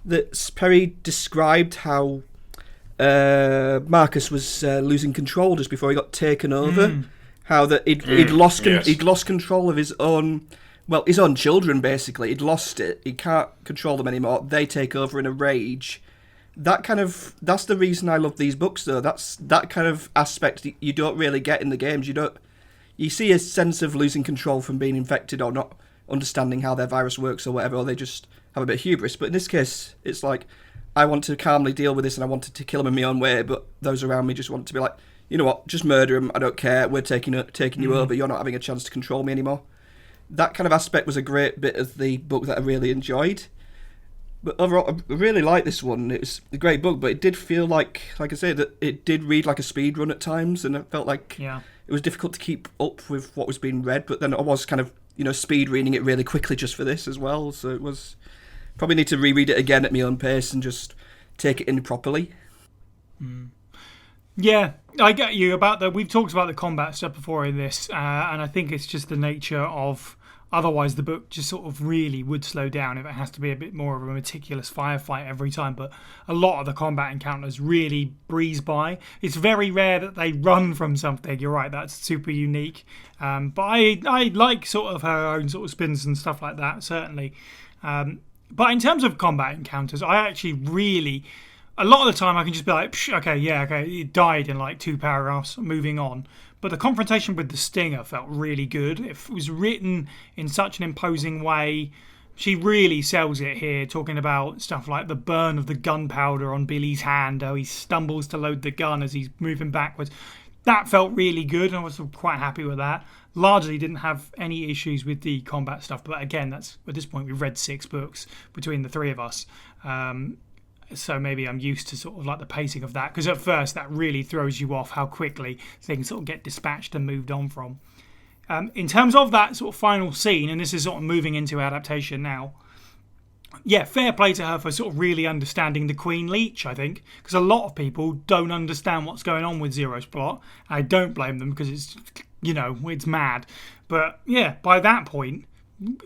that Perry described how Marcus was losing control just before he got taken over. How that he'd lost control of his own children, basically. He'd lost it. He can't control them anymore. They take over in a rage. That's the reason I love these books, though. That's that kind of aspect you don't really get in the games. You see a sense of losing control from being infected or not understanding how their virus works or whatever, or they just have a bit of hubris. But in this case, it's like, I want to calmly deal with this and I wanted to kill him in my own way, but those around me just want to be like, you know what, just murder him, I don't care, we're taking you over, you're not having a chance to control me anymore. That kind of aspect was a great bit of the book that I really enjoyed. But overall, I really like this one. It was a great book, but it did feel like I said, that it did read like a speed run at times, and it felt like it was difficult to keep up with what was being read, but then I was kind of, speed reading it really quickly just for this as well, so it was... Probably need to reread it again at my own pace and just take it in properly. Yeah, I get you about that. We've talked about the combat stuff before in this, and I think it's just the nature of... Otherwise, the book just sort of really would slow down if it has to be a bit more of a meticulous firefight every time. But a lot of the combat encounters really breeze by. It's very rare that they run from something. You're right, that's super unique. But I like sort of her own sort of spins and stuff like that, certainly. But in terms of combat encounters, I actually really... A lot of the time I can just be like, okay, it died in like 2 paragraphs, moving on. But the confrontation with the Stinger felt really good. It was written in such an imposing way. She really sells it here, talking about stuff like the burn of the gunpowder on Billy's hand, how he stumbles to load the gun as he's moving backwards. That felt really good, and I was quite happy with that. Largely didn't have any issues with the combat stuff, but again, that's at this point we've read 6 books between the 3 of us. So maybe I'm used to sort of like the pacing of that, because at first that really throws you off how quickly things sort of get dispatched and moved on from. In terms of that sort of final scene, and this is sort of moving into adaptation now, yeah, fair play to her for sort of really understanding the Queen Leech, I think, because a lot of people don't understand what's going on with Zero's plot. I don't blame them, because it's, it's mad. But yeah, by that point...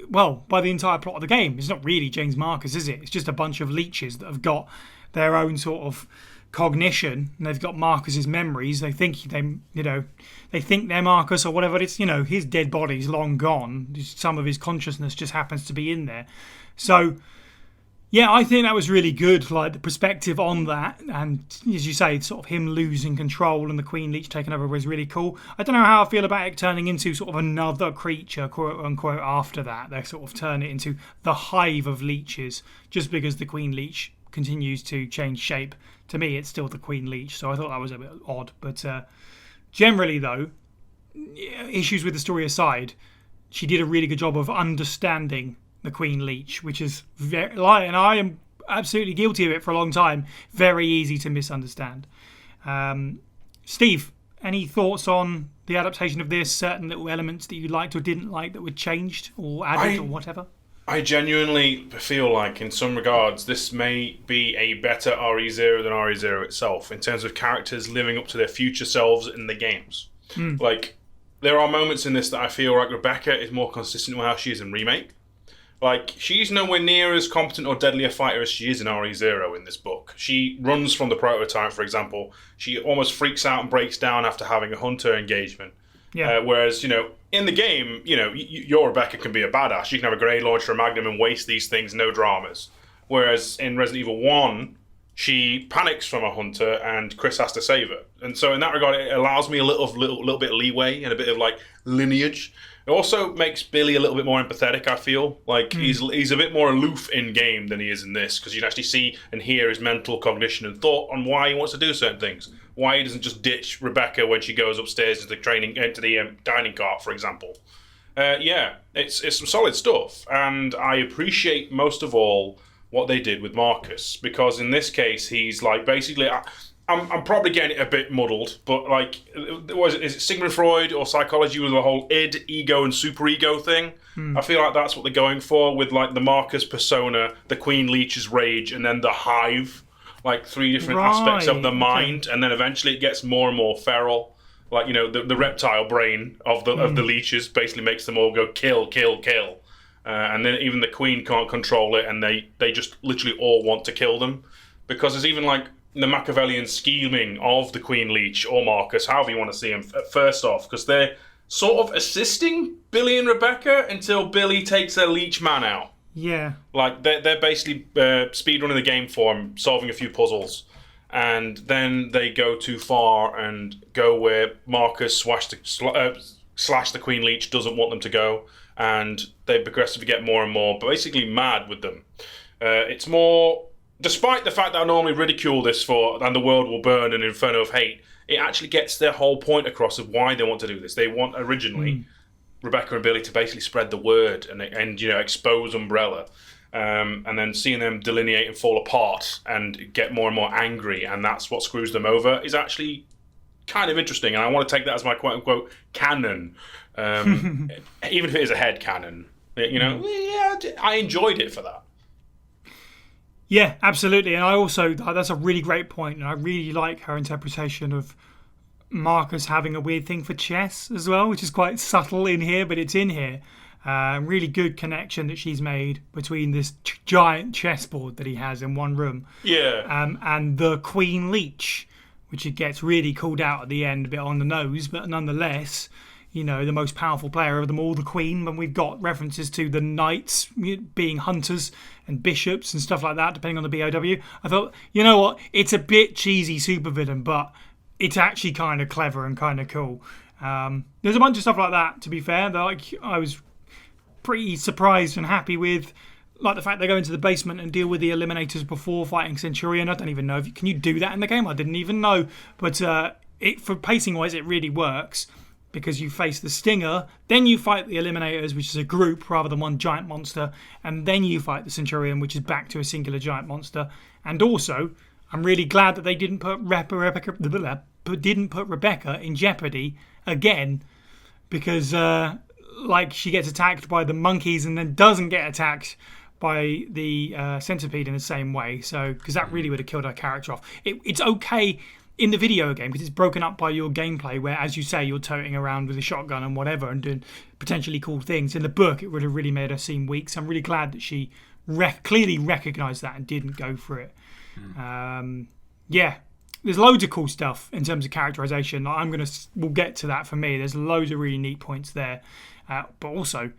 Well, by the entire plot of the game, it's not really James Marcus, is it? It's just a bunch of leeches that have got their own sort of cognition, and they've got Marcus's memories. They think they're Marcus or whatever. It's his dead body's long gone. Some of his consciousness just happens to be in there. So, yeah, I think that was really good. Like the perspective on that, and as you say, sort of him losing control and the Queen Leech taking over was really cool. I don't know how I feel about it turning into sort of another creature, quote unquote, after that. They sort of turn it into the hive of leeches, just because the Queen Leech continues to change shape. To me, it's still the Queen Leech, so I thought that was a bit odd. But generally, though, issues with the story aside, she did a really good job of understanding the Queen Leech, which is very... And I am absolutely guilty of it for a long time. Very easy to misunderstand. Steve, any thoughts on the adaptation of this? Certain little elements that you liked or didn't like that were changed or added or whatever? I genuinely feel like, in some regards, this may be a better RE0 than RE0 itself, in terms of characters living up to their future selves in the games. Like, there are moments in this that I feel like Rebecca is more consistent with how she is in Remake. Like, she's nowhere near as competent or deadly a fighter as she is in RE0 in this book. She runs from the prototype, for example. She almost freaks out and breaks down after having a hunter engagement. Yeah. Whereas, in the game, your Rebecca can be a badass. She can have a grenade launcher, a magnum, and waste these things, no dramas. Whereas in Resident Evil 1, she panics from a hunter and Chris has to save her. And so in that regard, it allows me a little bit of leeway and a bit of lineage. It also makes Billy a little bit more empathetic, I feel. Like, he's a bit more aloof in-game than he is in this, because you can actually see and hear his mental cognition and thought on why he wants to do certain things. Why he doesn't just ditch Rebecca when she goes upstairs into the dining cart, for example. It's some solid stuff. And I appreciate most of all what they did with Marcus, because in this case, he's basically... I'm probably getting it a bit muddled, but is it Sigmund Freud or psychology with the whole id, ego, and superego thing? I feel like that's what they're going for with the Marcus persona, the Queen Leech's rage, and then the hive, three different aspects of the mind, and then eventually it gets more and more feral. The reptile brain of the leeches basically makes them all go kill, kill, kill, and then even the Queen can't control it, and they just literally all want to kill them, because there's even the Machiavellian scheming of the Queen Leech or Marcus, however you want to see him, first off, because they're sort of assisting Billy and Rebecca until Billy takes their Leech man out. Yeah. They're basically speedrunning the game for him, solving a few puzzles, and then they go too far and go where Marcus slash the Queen Leech doesn't want them to go, and they progressively get more and more basically mad with them. It's more... Despite the fact that I normally ridicule this and the world will burn an inferno of hate, it actually gets their whole point across of why they want to do this. They want originally Rebecca and Billy to basically spread the word and expose Umbrella, and then seeing them delineate and fall apart and get more and more angry, and that's what screws them over, is actually kind of interesting. And I want to take that as my quote unquote canon, even if it is a head canon. I enjoyed it for that. Yeah, absolutely. And I also, that's a really great point, and I really like her interpretation of Marcus having a weird thing for chess as well, which is quite subtle in here, but it's in here. Really good connection that she's made between this giant chessboard that he has in one room, and the Queen Leech, which it gets really called out at the end, a bit on the nose, but nonetheless... the most powerful player of them all, the Queen, when we've got references to the knights being hunters and bishops and stuff like that, depending on the BOW. I thought, you know what, it's a bit cheesy supervillain, but it's actually kind of clever and kind of cool. There's a bunch of stuff like that, to be fair, that I was pretty surprised and happy with. Like the fact they go into the basement and deal with the Eliminators before fighting Centurion. I don't even know, can you do that in the game? I didn't even know. But for pacing-wise, it really works. Because you face the Stinger, then you fight the Eliminators, which is a group rather than one giant monster, and then you fight the Centurion, which is back to a singular giant monster. And also, I'm really glad that they didn't put Rebecca in jeopardy again, because she gets attacked by the monkeys and then doesn't get attacked by the centipede in the same way. So, because that really would have killed her character off. It's okay in the video game because it's broken up by your gameplay where, as you say, you're toting around with a shotgun and whatever and doing potentially cool things. In the book, it would have really made her seem weak. So I'm really glad that she clearly recognised that and didn't go for it. There's loads of cool stuff in terms of characterisation. We'll get to that for me. There's loads of really neat points there. But also,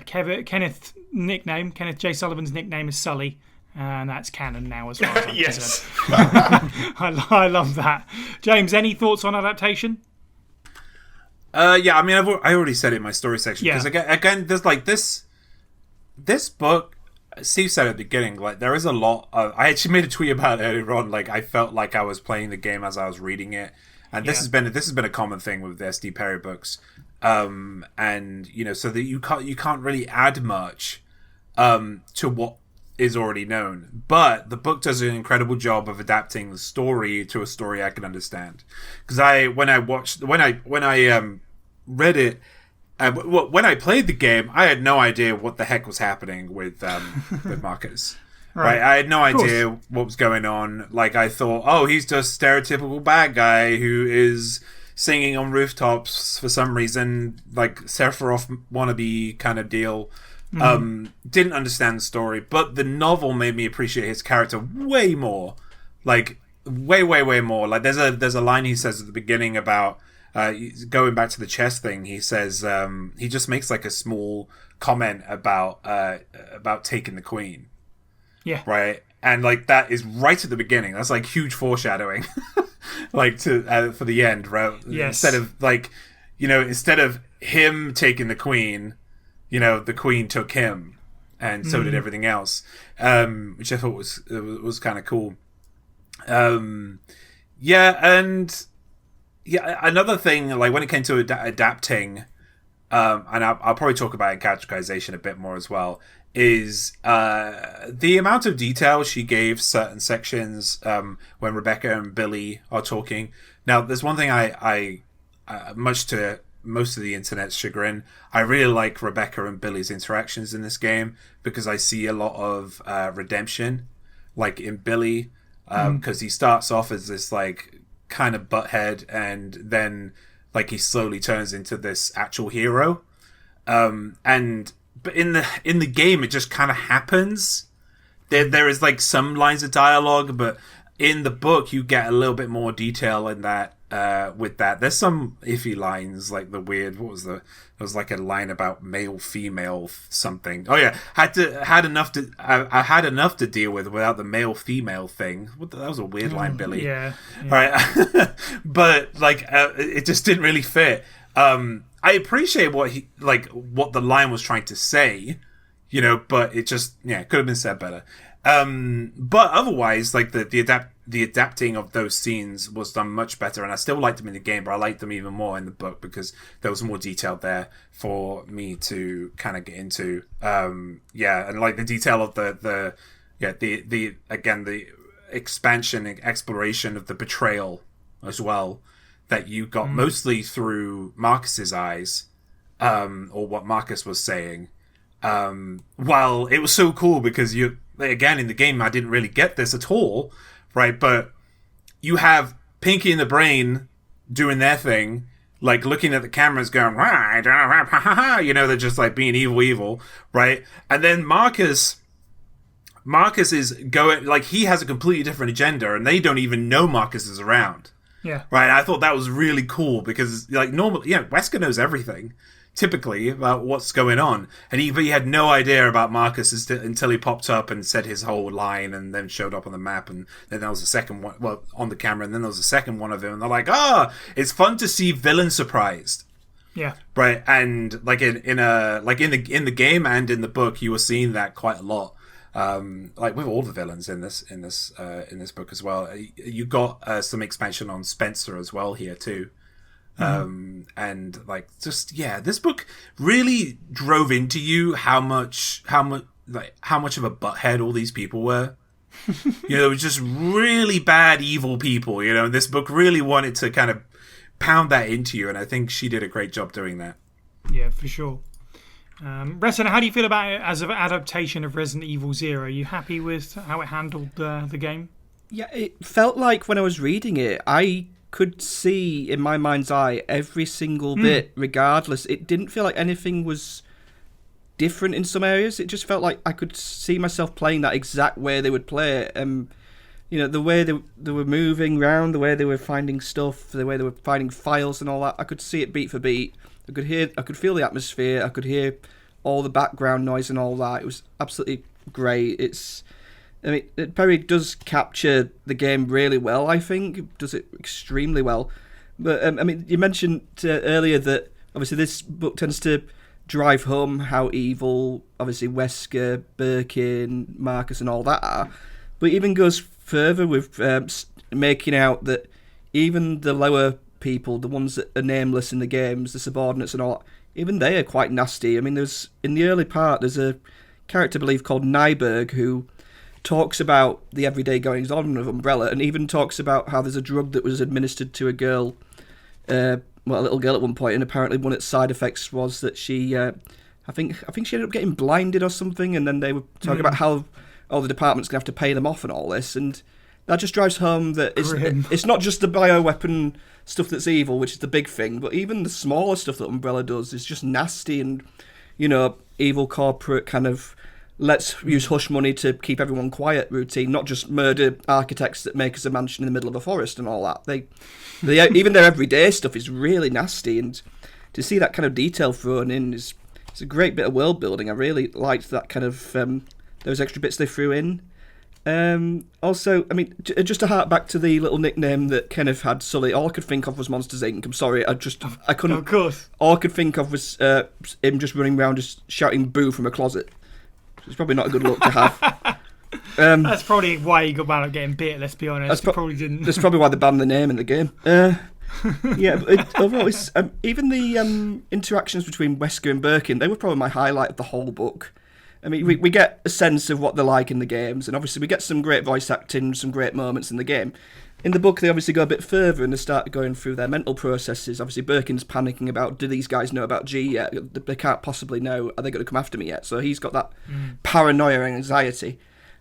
Kenneth J. Sullivan's nickname is Sully. And that's canon now as far as I'm yes. concerned. I love that. James, any thoughts on adaptation? I already said it in my story section. Because again, there's this book. Steve said at the beginning, there is a lot of. I actually made a tweet about it earlier on. I felt like I was playing the game as I was reading it, and this has been a common thing with the SD Perry books. So that you can't really add much to what is already known. But the book does an incredible job of adapting the story to a story I can understand. Because when I read it, when I played the game, I had no idea what the heck was happening with Marcus. Right, I had no idea what was going on. Like, I thought, oh, he's just stereotypical bad guy who is singing on rooftops for some reason, like Sephiroth wannabe kind of deal. Didn't understand the story, but the novel made me appreciate his character way more. Like, way more. Like, there's a line he says at the beginning about going back to the chess thing. He says he just makes like a small comment about taking the queen. Yeah. Right. And like that is right at the beginning. That's like huge foreshadowing, like to for the end. Right. Yes. Instead of him taking the queen, the queen took him, and so did everything else. Which I thought was kind of cool. Another thing, like when it came to adapting, and I'll probably talk about characterization a bit more as well, is the amount of detail she gave certain sections when Rebecca and Billy are talking. Now, there's one thing I much to most of the internet's chagrin, I really like Rebecca and Billy's interactions in this game because I see a lot of redemption, like in Billy, because he starts off as this like kind of butthead, and then like he slowly turns into this actual hero, but in the game, it just kind of happens. There is like some lines of dialogue, but in the book, you get a little bit more detail in that. With that, there's some iffy lines, like the weird. There was like a line about male, female, something. Oh yeah, I had enough to deal with without the male, female thing. That was a weird line, Billy. Yeah. All right, but like it just didn't really fit. I appreciate what the line was trying to say, but it just could have been said better. But otherwise, like the adapting of those scenes was done much better, and I still liked them in the game, but I liked them even more in the book because there was more detail there for me to kind of get into. And like the detail of the expansion and exploration of the betrayal as well, that you got mostly through Marcus's eyes, or what Marcus was saying. While it was so cool because again in the game I didn't really get this at all, right? But you have Pinky and the Brain doing their thing, like looking at the cameras going, they're just like being evil, right? And then Marcus is going, like he has a completely different agenda and they don't even know Marcus is around. Yeah. Right. I thought that was really cool because like normally, Wesker knows everything typically about what's going on, and he had no idea about Marcus until he popped up and said his whole line and then showed up on the map, and then there was a second one on the camera, and then there was a second one of him, and they're like, it's fun to see villain surprised. Yeah. Right. And like in the game and in the book, you were seeing that quite a lot. Like with all the villains in this book as well. You got some expansion on Spencer as well here too. And like this book really drove into you how much of a butthead all these people were. They were just really bad, evil people. This book really wanted to kind of pound that into you, and I think she did a great job doing that. Yeah, for sure. Reston, how do you feel about it as an adaptation of Resident Evil 0? Are you happy with how it handled the game? Yeah, it felt like when I was reading it, I could see in my mind's eye every single bit, regardless. It didn't feel like anything was different in some areas. It just felt like I could see myself playing that exact way they would play it. The way they were moving around, the way they were finding stuff, the way they were finding files and all that. I could see it beat for beat. I could feel the atmosphere. I could hear all the background noise and all that. It was absolutely great. It probably does capture the game really well, I think. It does it extremely well. But, you mentioned earlier that, obviously, this book tends to drive home how evil, obviously, Wesker, Birkin, Marcus and all that are. But it even goes further with making out that even the lower people, the ones that are nameless in the games, the subordinates and all that, even they are quite nasty. There's in the early part, there's a character, I believe, called Nyberg, who talks about the everyday goings on of Umbrella, and even talks about how there's a drug that was administered to a girl, a little girl at one point, and apparently one of its side effects was that she, I think she ended up getting blinded or something, and then they were talking about how the department's going to have to pay them off and all this, and that just drives home that it's not just the bioweapon stuff that's evil, which is the big thing, but even the smaller stuff that Umbrella does is just nasty and, evil corporate kind of let's use hush money to keep everyone quiet routine, not just murder architects that make us a mansion in the middle of a forest and all that. They even their everyday stuff is really nasty, and to see that kind of detail thrown in it's a great bit of world building. I really liked that kind of those extra bits they threw in. Also, I mean, just to hark back to the little nickname that Kenneth had, Sully, all I could think of was Monsters Inc. I'm sorry, I couldn't. Of course. All I could think of was him just running around just shouting boo from a closet. It's probably not a good look to have. That's probably why he got wound up getting bit, let's be honest. Probably didn't. That's probably why they banned the name in the game. Yeah, but overall, it's, even the interactions between Wesker and Birkin, they were probably my highlight of the whole book. I mean, we get a sense of what they're like in the games, and obviously we get some great voice acting, some great moments in the game. In the book, they obviously go a bit further and they start going through their mental processes. Obviously, Birkin's panicking about, do these guys know about G yet? They can't possibly know. Are they going to come after me yet? So he's got that paranoia and anxiety.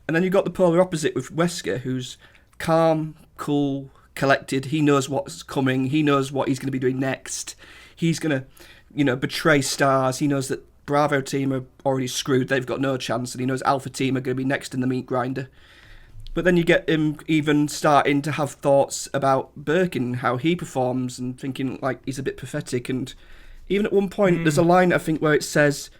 And then you've got the polar opposite with Wesker, who's calm, cool, collected. He knows what's coming. He knows what he's going to be doing next. He's going to, betray Stars. He knows that Bravo team are already screwed. They've got no chance. And he knows Alpha team are going to be next in the meat grinder. But then you get him even starting to have thoughts about Birkin, how he performs, and thinking like he's a bit pathetic. And even at one point, there's a line, I think, where it says,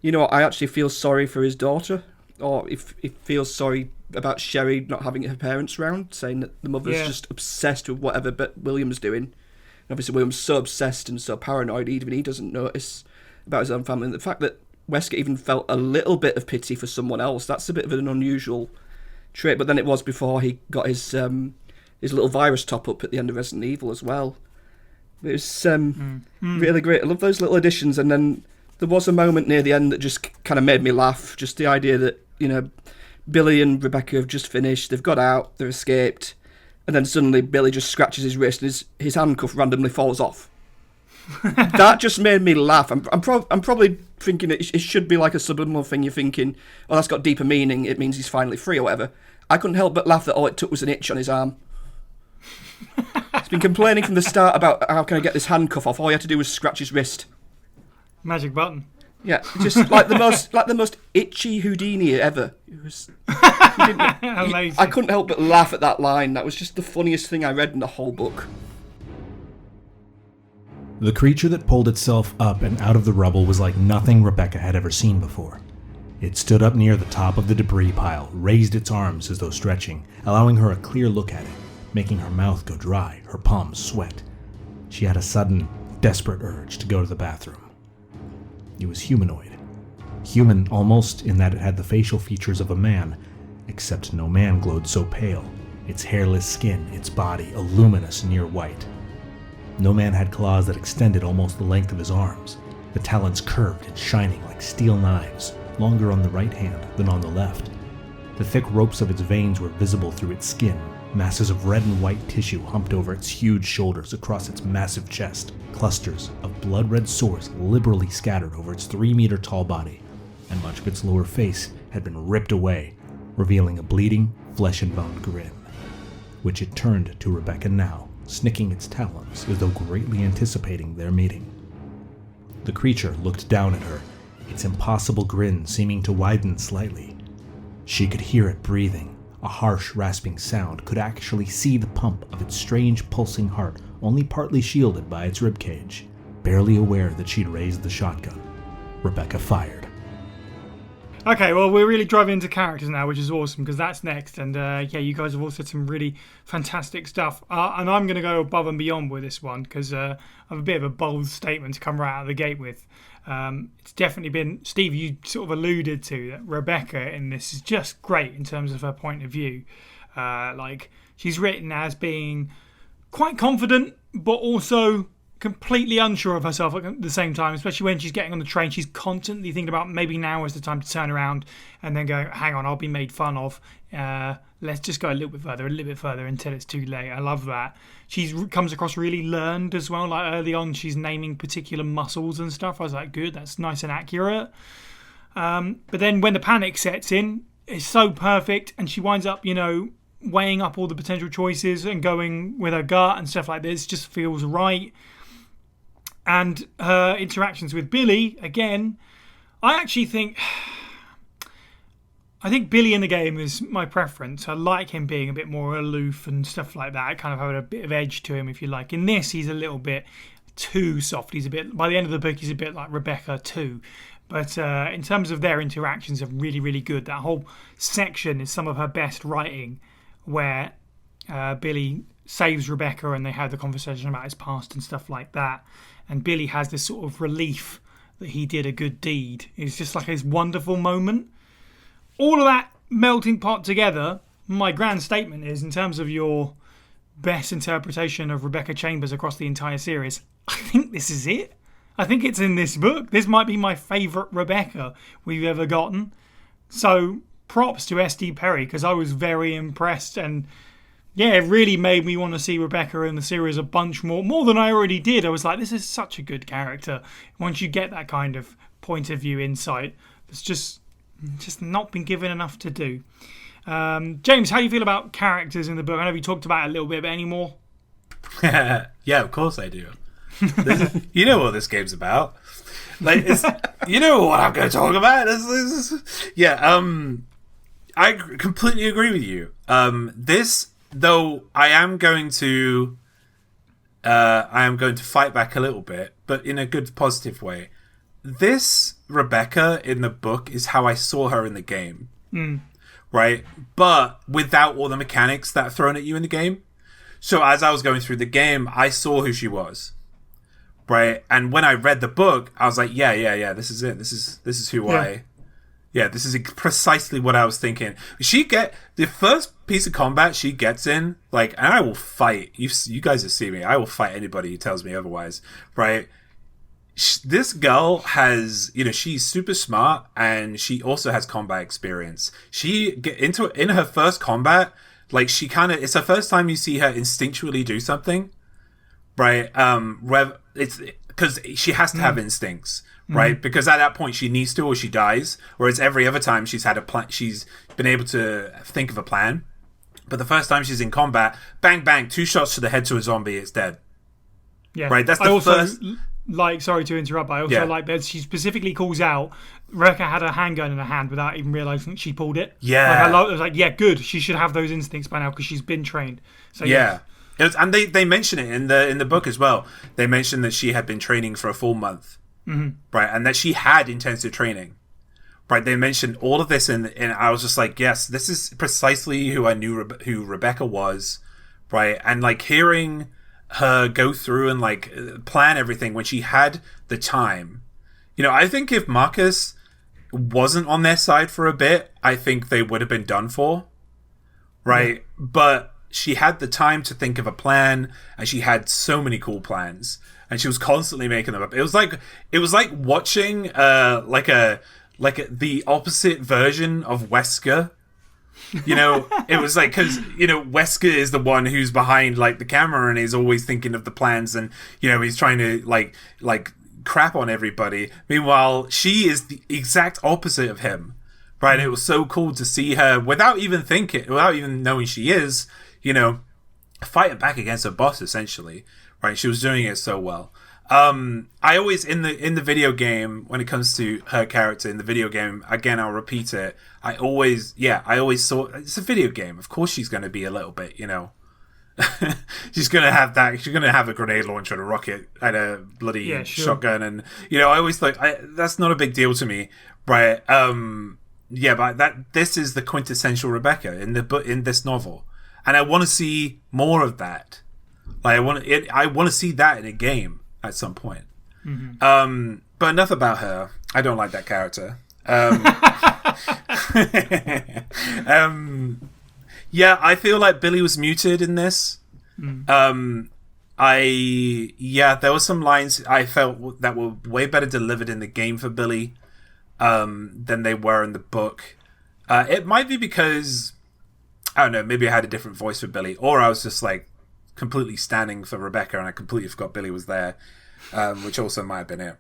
I actually feel sorry for his daughter. Or if he feels sorry about Sherry not having her parents around, saying that the mother's just obsessed with whatever William's doing. And obviously William's so obsessed and so paranoid, even he doesn't notice about his own family. And the fact that Wesker even felt a little bit of pity for someone else, that's a bit of an unusual trait. But then it was before he got his little virus top up at the end of Resident Evil as well. It was really great. I love those little additions. And then there was a moment near the end that just kind of made me laugh. Just the idea that, Billy and Rebecca have just finished, they've got out, they've escaped, and then suddenly Billy just scratches his wrist and his handcuff randomly falls off. That just made me laugh. I'm probably thinking it should be like a subliminal thing. You're thinking, oh, that's got deeper meaning, it means he's finally free or whatever. I couldn't help but laugh that all it took was an itch on his arm. He's been complaining from the start about how can I get this handcuff off. All he had to do was scratch his wrist. Magic button. Yeah, just like the most itchy Houdini ever. It was. Amazing. I couldn't help but laugh at that line. That was just the funniest thing I read in the whole book. The creature that pulled itself up and out of the rubble was like nothing Rebecca had ever seen before. It stood up near the top of the debris pile, raised its arms as though stretching, allowing her a clear look at it, making her mouth go dry, her palms sweat. She had a sudden, desperate urge to go to the bathroom. It was humanoid. Human almost in that it had the facial features of a man, except no man glowed so pale, its hairless skin, its body a luminous near white. No man had claws that extended almost the length of his arms, the talons curved and shining like steel knives, longer on the right hand than on the left. The thick ropes of its veins were visible through its skin, masses of red and white tissue humped over its huge shoulders across its massive chest, clusters of blood-red sores liberally scattered over its 3-meter-tall body, and much of its lower face had been ripped away, revealing a bleeding, flesh-and-bone grin, which it turned to Rebecca now, snicking its talons as though greatly anticipating their meeting. The creature looked down at her, its impossible grin seeming to widen slightly. She could hear it breathing, a harsh, rasping sound, could actually see the pump of its strange, pulsing heart only partly shielded by its ribcage. Barely aware that she'd raised the shotgun, Rebecca fired. Okay, well, we're really driving into characters now, which is awesome, because that's next. And you guys have all said some really fantastic stuff. And I'm going to go above and beyond with this one, because I have a bit of a bold statement to come right out of the gate with. It's definitely been, Steve, you sort of alluded to that Rebecca in this is just great in terms of her point of view. She's written as being quite confident, but also completely unsure of herself at the same time, especially when she's getting on the train. She's constantly thinking about maybe now is the time to turn around and then go, hang on, I'll be made fun of. Let's just go a little bit further until it's too late. I love that. She comes across really learned as well. Like early on, she's naming particular muscles and stuff. I was like, good, that's nice and accurate. But then when the panic sets in, it's so perfect, and she winds up, weighing up all the potential choices and going with her gut and stuff like this. Just feels right. And her interactions with Billy, again, I think Billy in the game is my preference. I like him being a bit more aloof and stuff like that. I kind of have a bit of edge to him, if you like. In this, he's a little bit too soft. By the end of the book, he's a bit like Rebecca too. But in terms of their interactions, are really, really good. That whole section is some of her best writing, where Billy saves Rebecca and they have the conversation about his past and stuff like that. And Billy has this sort of relief that he did a good deed. It's just like this wonderful moment. All of that melting pot together, my grand statement is, in terms of your best interpretation of Rebecca Chambers across the entire series, I think this is it. I think it's in this book. This might be my favourite Rebecca we've ever gotten. So props to S.D. Perry, because I was very impressed, and yeah, it really made me want to see Rebecca in the series a bunch more than I already did. I was like, this is such a good character. Once you get that kind of point of view insight, it's just not been given enough to do. James, how do you feel about characters in the book? I know we talked about it a little bit, but any more? Yeah, of course I do. You know what this game's about. You know what I'm going to talk about. I completely agree with you. This, though, I am going to fight back a little bit, but in a good, positive way. This Rebecca in the book is how I saw her in the game, right? But without all the mechanics that are thrown at you in the game. So as I was going through the game, I saw who she was, right? And when I read the book, I was like, yeah, this is it. This is who this is precisely what I was thinking. The first piece of combat she gets in, and I will fight. You guys have seen me. I will fight anybody who tells me otherwise, right? This girl has, she's super smart, and she also has combat experience. In her first combat, it's her first time you see her instinctually do something, right? It's because she has to have instincts, right? Because at that point she needs to, or she dies. Whereas every other time she's had a plan, she's been able to think of a plan. But the first time she's in combat, bang bang, 2 shots to the head to a zombie, it's dead. Yeah, right. That's the first. Sorry to interrupt, but I also like that she specifically calls out Rebecca had her handgun in her hand without even realising she pulled it. Yeah. I was like, yeah, good. She should have those instincts by now because she's been trained. So yeah. And they mention it in the book as well. They mention that she had been training for a full month, right? And that she had intensive training, right? They mentioned all of this, and I was just like, yes, this is precisely who I knew who Rebecca was, right? And hearing her go through and plan everything when she had the time. I think if Marcus wasn't on their side for a bit, I think they would have been done for, right? Yeah. But she had the time to think of a plan, and she had so many cool plans, and she was constantly making them up. It was like watching the opposite version of Wesker. It was because Wesker is the one who's behind the camera and is always thinking of the plans, and he's trying to crap on everybody. Meanwhile, she is the exact opposite of him, right? It was so cool to see her without even knowing she is, fighting back against her boss essentially, right? She was doing it so well. I always in the video game, when it comes to her character in the video game, again I'll repeat it, I always saw it's a video game, of course she's going to be a little bit, she's going to have a grenade launcher and a rocket and a bloody shotgun, and I always thought that's not a big deal to me, right? But this is the quintessential Rebecca in this novel, and I want to see more of that. I want to see that in a game at some point. But enough about her. I don't like that character. I feel like Billy was muted in this. I There were some lines I felt that were way better delivered in the game for Billy than they were in the book. It might be because, I don't know, maybe I had a different voice for Billy, or I was just like completely standing for Rebecca and I completely forgot Billy was there, which also might have been it.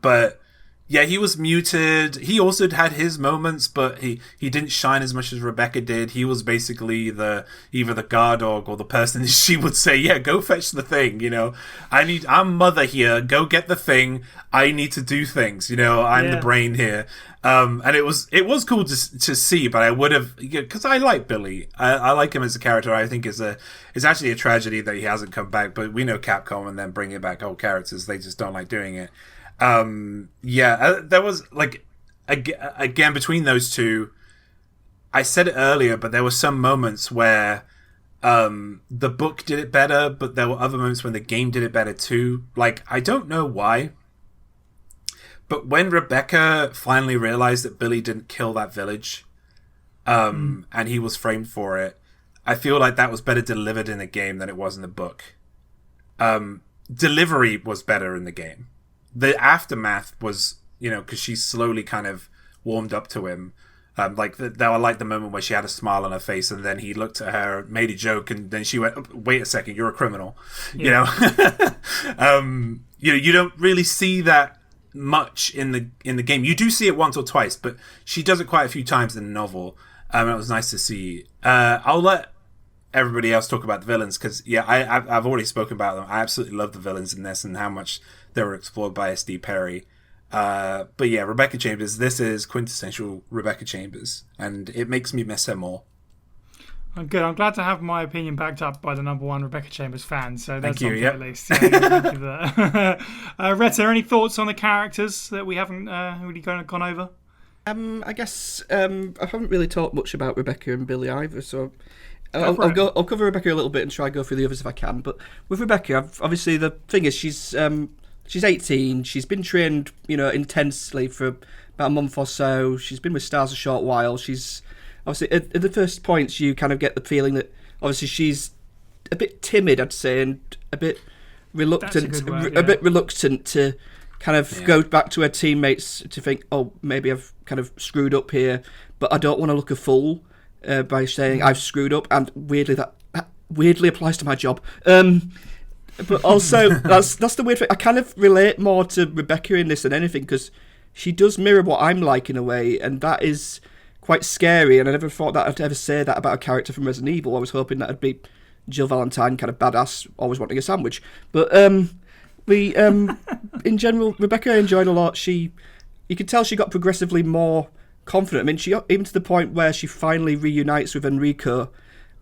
But yeah, he was muted. He also had his moments, but he didn't shine as much as Rebecca did. He was basically either the guard dog or the person she would say, yeah, go fetch the thing, you know. I'm mother here, go get the thing. I need to do things, you know, I'm the brain here. And it was cool to see, but I would have, because I like Billy. I like him as a character. I think it's actually a tragedy that he hasn't come back, but we know Capcom and then bringing back old characters, they just don't like doing it. There was like again between those two. I said it earlier, but there were some moments where the book did it better, but there were other moments when the game did it better too. Like, I don't know why, but when Rebecca finally realized that Billy didn't kill that village, and he was framed for it, I feel like that was better delivered in the game than it was in the book. Delivery was better in the game. The aftermath was, you know, because she slowly kind of warmed up to him. I like the moment where she had a smile on her face, and then he looked at her, made a joke, and then she went, "Wait a second, you're a criminal." Yeah. You don't really see that much in the game. You do see it once or twice, but she does it quite a few times in the novel. And it was nice to see. I'll let everybody else talk about the villains, because I've already spoken about them. I absolutely love the villains in this and how much they were explored by S.D. Perry. But yeah, Rebecca Chambers, this is quintessential Rebecca Chambers, and it makes me miss her more. I'm good. I'm glad to have my opinion backed up by the #1 Rebecca Chambers fan. So that's Thank you, at least. Thank you for that. Retta, any thoughts on the characters that we haven't really gone over? I guess I haven't really talked much about Rebecca and Billy either, so I'll cover Rebecca a little bit and try and go through the others if I can. But with Rebecca, obviously the thing is she's 18. She's been trained, intensely for about a month or so. She's been with Stars a short while. She's obviously at the first points you kind of get the feeling that obviously she's a bit timid, I'd say, and a bit reluctant, a bit reluctant to kind of go back to her teammates to think, oh, maybe I've kind of screwed up here, but I don't want to look a fool by saying I've screwed up. And weirdly, that weirdly applies to my job. But also, that's the weird thing. I kind of relate more to Rebecca in this than anything, because she does mirror what I'm like in a way, and that is quite scary. And I never thought that I'd ever say that about a character from Resident Evil. I was hoping that it'd be Jill Valentine, kind of badass, always wanting a sandwich. But in general, Rebecca I enjoyed a lot. You could tell she got progressively more confident. I mean, she got even to the point where she finally reunites with Enrico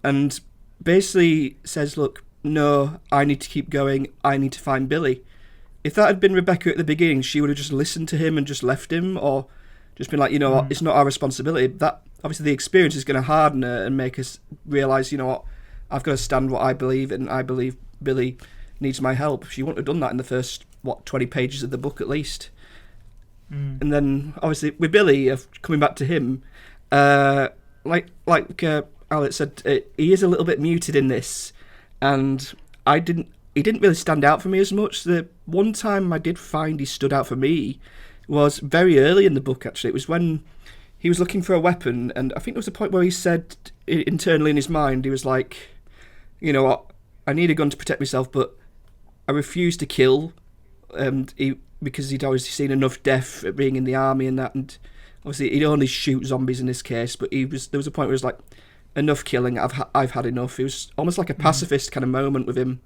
and basically says, look, no, I need to keep going. I need to find Billy. If that had been Rebecca at the beginning, she would have just listened to him and just left him, or just been like, what, it's not our responsibility. That obviously the experience is going to harden her and make us realise, what, I've got to stand what I believe, and I believe Billy needs my help. She wouldn't have done that in the first 20 pages of the book at least. And then obviously with Billy, coming back to him, like Alex said, he is a little bit muted in this, and he didn't really stand out for me as much. The one time I did find he stood out for me was very early in the book, actually. It was when he was looking for a weapon, and I think there was a point where he said internally in his mind, he was like, what, I need a gun to protect myself, but I refuse to kill, because he'd always seen enough death at being in the army and that, and obviously he'd only shoot zombies in this case, but there was a point where he was like, enough killing, I've had enough. It was almost like a pacifist kind of moment with him,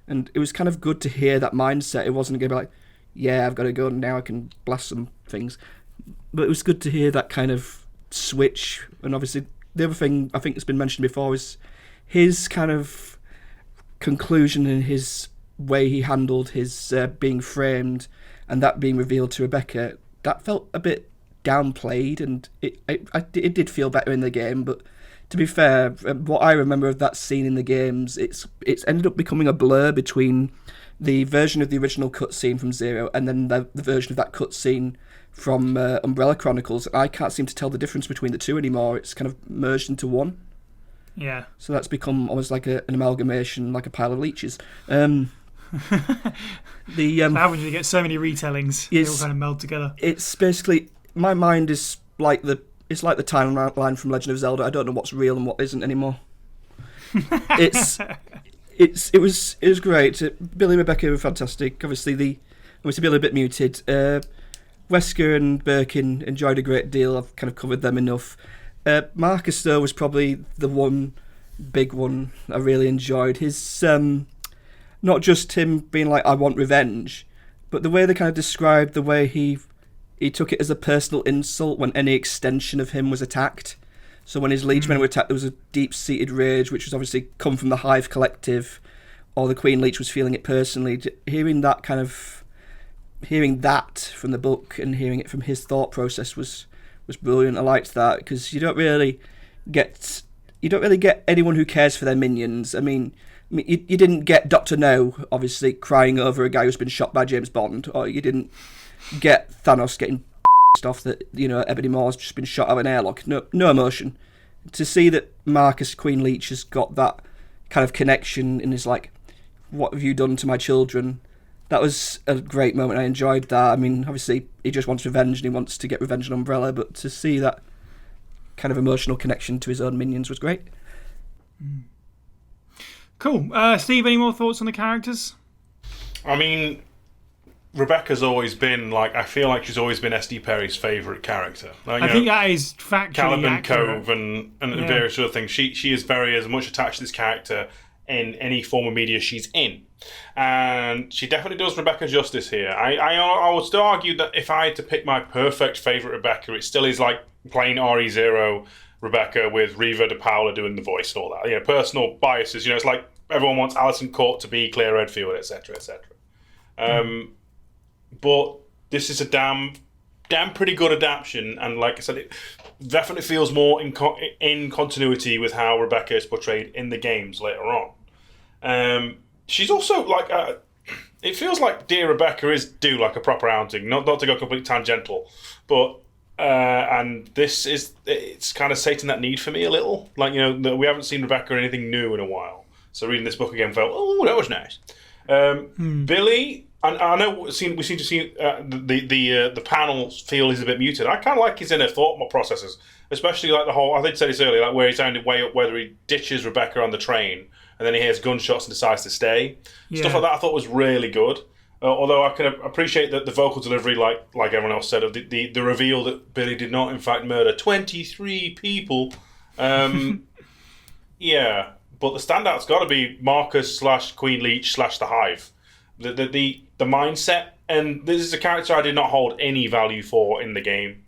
and it was kind of good to hear that mindset. It wasn't going to be like, yeah, I've got a gun, now I can blast some things, but it was good to hear that kind of switch. And obviously the other thing I think that's been mentioned before is his kind of conclusion and his way he handled his being framed and that being revealed to Rebecca. That felt a bit downplayed, and it did feel better in the game. But to be fair, what I remember of that scene in the games, it's ended up becoming a blur between the version of the original cutscene from Zero and then the version of that cutscene from Umbrella Chronicles. I can't seem to tell the difference between the two anymore. It's kind of merged into one. Yeah. So that's become almost like an amalgamation, like a pile of leeches. The How happens when you get so many retellings? They all kind of meld together. It's basically, my mind is like the timeline from Legend of Zelda. I don't know what's real and what isn't anymore. It was great. Billy and Rebecca were fantastic. Obviously Billy a bit muted. Wesker and Birkin enjoyed a great deal. I've kind of covered them enough. Marcus though was probably the one big one I really enjoyed. His not just him being like, I want revenge, but the way they kind of described the way he took it as a personal insult when any extension of him was attacked. So when his liegemen were attacked, there was a deep-seated rage, which was obviously come from the Hive Collective, or the Queen Leech was feeling it personally. Hearing that from the book and hearing it from his thought process was brilliant. I liked that, because you don't really get anyone who cares for their minions. I mean, you didn't get Dr. No, obviously, crying over a guy who's been shot by James Bond, or you didn't get Thanos getting off that, Ebony Maw's just been shot out of an airlock. No emotion. To see that Marcus Queen Leech has got that kind of connection and is like, what have you done to my children? That was a great moment. I enjoyed that. I mean, obviously, he just wants revenge and he wants to get revenge on Umbrella, but to see that kind of emotional connection to his own minions was great. Cool. Steve, any more thoughts on the characters? I mean, Rebecca's always been, I feel like she's always been SD Perry's favourite character. I think that is factually Caliban accurate. Cove and various other things. She is very as much attached to this character in any form of media she's in. And she definitely does Rebecca justice here. I would still argue that if I had to pick my perfect favourite Rebecca, it still is like plain RE0 Rebecca with Reva De Paula doing the voice and all that. Personal biases. It's like everyone wants Alison Court to be Claire Redfield, etc., etc. But this is a damn pretty good adaptation, and like I said, it definitely feels more in continuity with how Rebecca is portrayed in the games later on. She's also it feels like Dear Rebecca is due like a proper outing, not to go completely tangential, but and it's kind of sating that need for me a little. We haven't seen Rebecca in anything new in a while, so reading this book again felt, oh, that was nice. Billy. And I know we seem to see the panel feel he's a bit muted. I kind of like his inner thought processes, especially like the whole. I did say this earlier, where he's sounding way up, whether he ditches Rebecca on the train and then he hears gunshots and decides to stay. Yeah. Stuff like that I thought was really good. Although I can appreciate that the vocal delivery, like everyone else said, of the reveal that Billy did not in fact murder 23 people. Yeah, but the standout's got to be Marcus / Queen Leech / the Hive. The mindset, and this is a character I did not hold any value for in the game,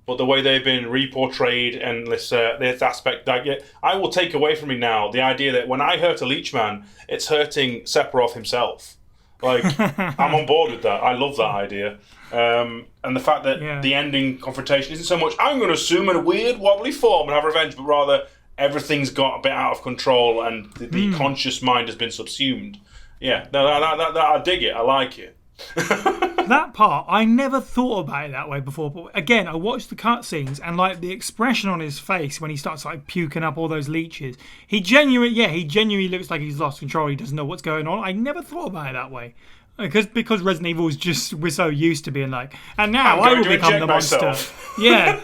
but the way they've been reportrayed and this aspect, I will take away from me now the idea that when I hurt a Leechman, it's hurting Sephiroth himself. I'm on board with that. I love that idea, and the fact that the ending confrontation isn't so much I'm going to assume in a weird wobbly form and have revenge, but rather everything's got a bit out of control and the conscious mind has been subsumed. Yeah, no, that I dig it. I like it. That part, I never thought about it that way before. But again, I watched the cutscenes and the expression on his face when he starts puking up all those leeches. He genuinely looks like he's lost control. He doesn't know what's going on. I never thought about it that way. Because Resident Evil is we're so used to being and now I will become the monster. Yeah,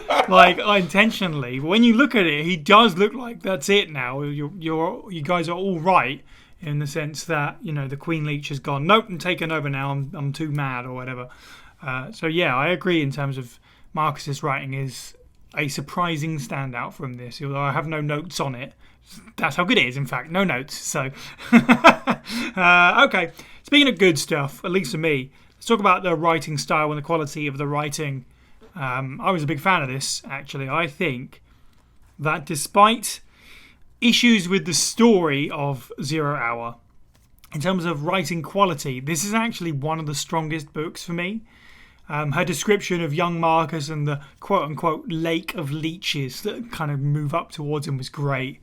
intentionally. But when you look at it, he does look like that's it now. You guys are all right. In the sense that, the Queen Leech has gone, nope, I'm taken over now, I'm too mad or whatever. So yeah, I agree in terms of Marcus's writing is a surprising standout from this, although I have no notes on it. That's how good it is, in fact, no notes. So, okay, speaking of good stuff, at least for me, let's talk about the writing style and the quality of the writing. I was a big fan of this, actually. I think that despite issues with the story of Zero Hour, in terms of writing quality, this is actually one of the strongest books for me. Her description of young Marcus and the quote-unquote lake of leeches that kind of move up towards him was great.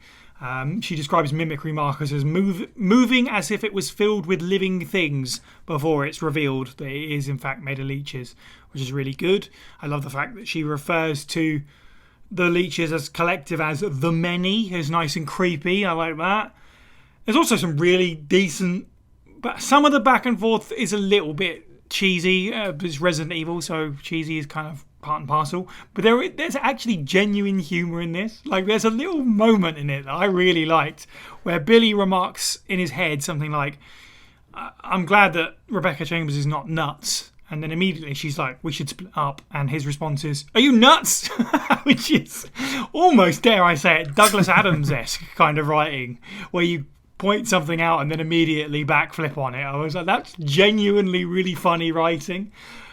She describes mimicry Marcus as moving as if it was filled with living things before it's revealed that it is in fact made of leeches, which is really good. I love the fact that she refers to the leeches as collective as the many is nice and creepy. I like that. There's also some really decent, but some of the back and forth is a little bit cheesy. It's Resident Evil, so cheesy is kind of part and parcel. But there's actually genuine humour in this. Like, there's a little moment in it that I really liked where Billy remarks in his head something like, I'm glad that Rebecca Chambers is not nuts. And then immediately she's like, we should split up. And his response is, are you nuts? Which is almost, dare I say it, Douglas Adams-esque kind of writing, where you point something out and then immediately backflip on it. I was like, that's genuinely really funny writing.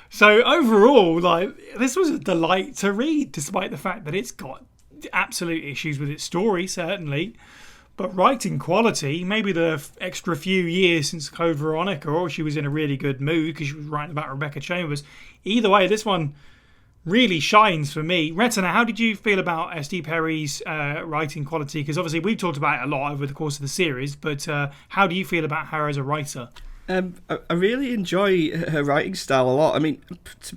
So overall, like, this was a delight to read, despite the fact that it's got absolute issues with its story, certainly. But writing quality, maybe the extra few years since Code Veronica, or she was in a really good mood because she was writing about Rebecca Chambers. Either way, this one really shines for me. Retina, how did you feel about S.D. Perry's writing quality? Because obviously we've talked about it a lot over the course of the series, but how do you feel about her as a writer? I really enjoy her writing style a lot. I mean,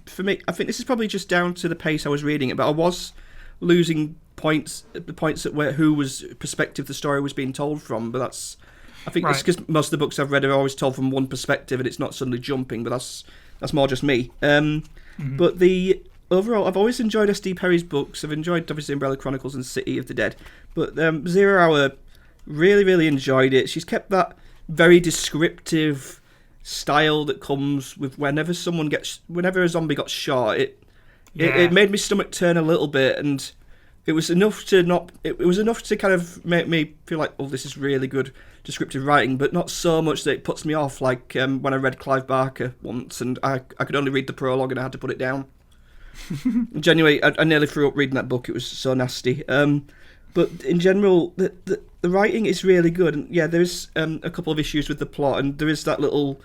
for me, I think this is probably just down to the pace I was reading it, but I was losing the points at whose perspective the story was being told from, but I think it's because most of the books I've read are always told from one perspective and it's not suddenly jumping, but that's more just me. But overall, I've always enjoyed S.D. Perry's books. I've enjoyed, obviously, Umbrella Chronicles and City of the Dead, but 0 Hour, really, really enjoyed it. She's kept that very descriptive style that comes with whenever a zombie got shot, it made my stomach turn a little bit, and it was enough to kind of make me feel like, oh, this is really good descriptive writing, but not so much that it puts me off, like when I read Clive Barker once, and I could only read the prologue and I had to put it down. Genuinely, I nearly threw up reading that book. It was so nasty. But in general, the writing is really good. And yeah, there's a couple of issues with the plot, and there is that little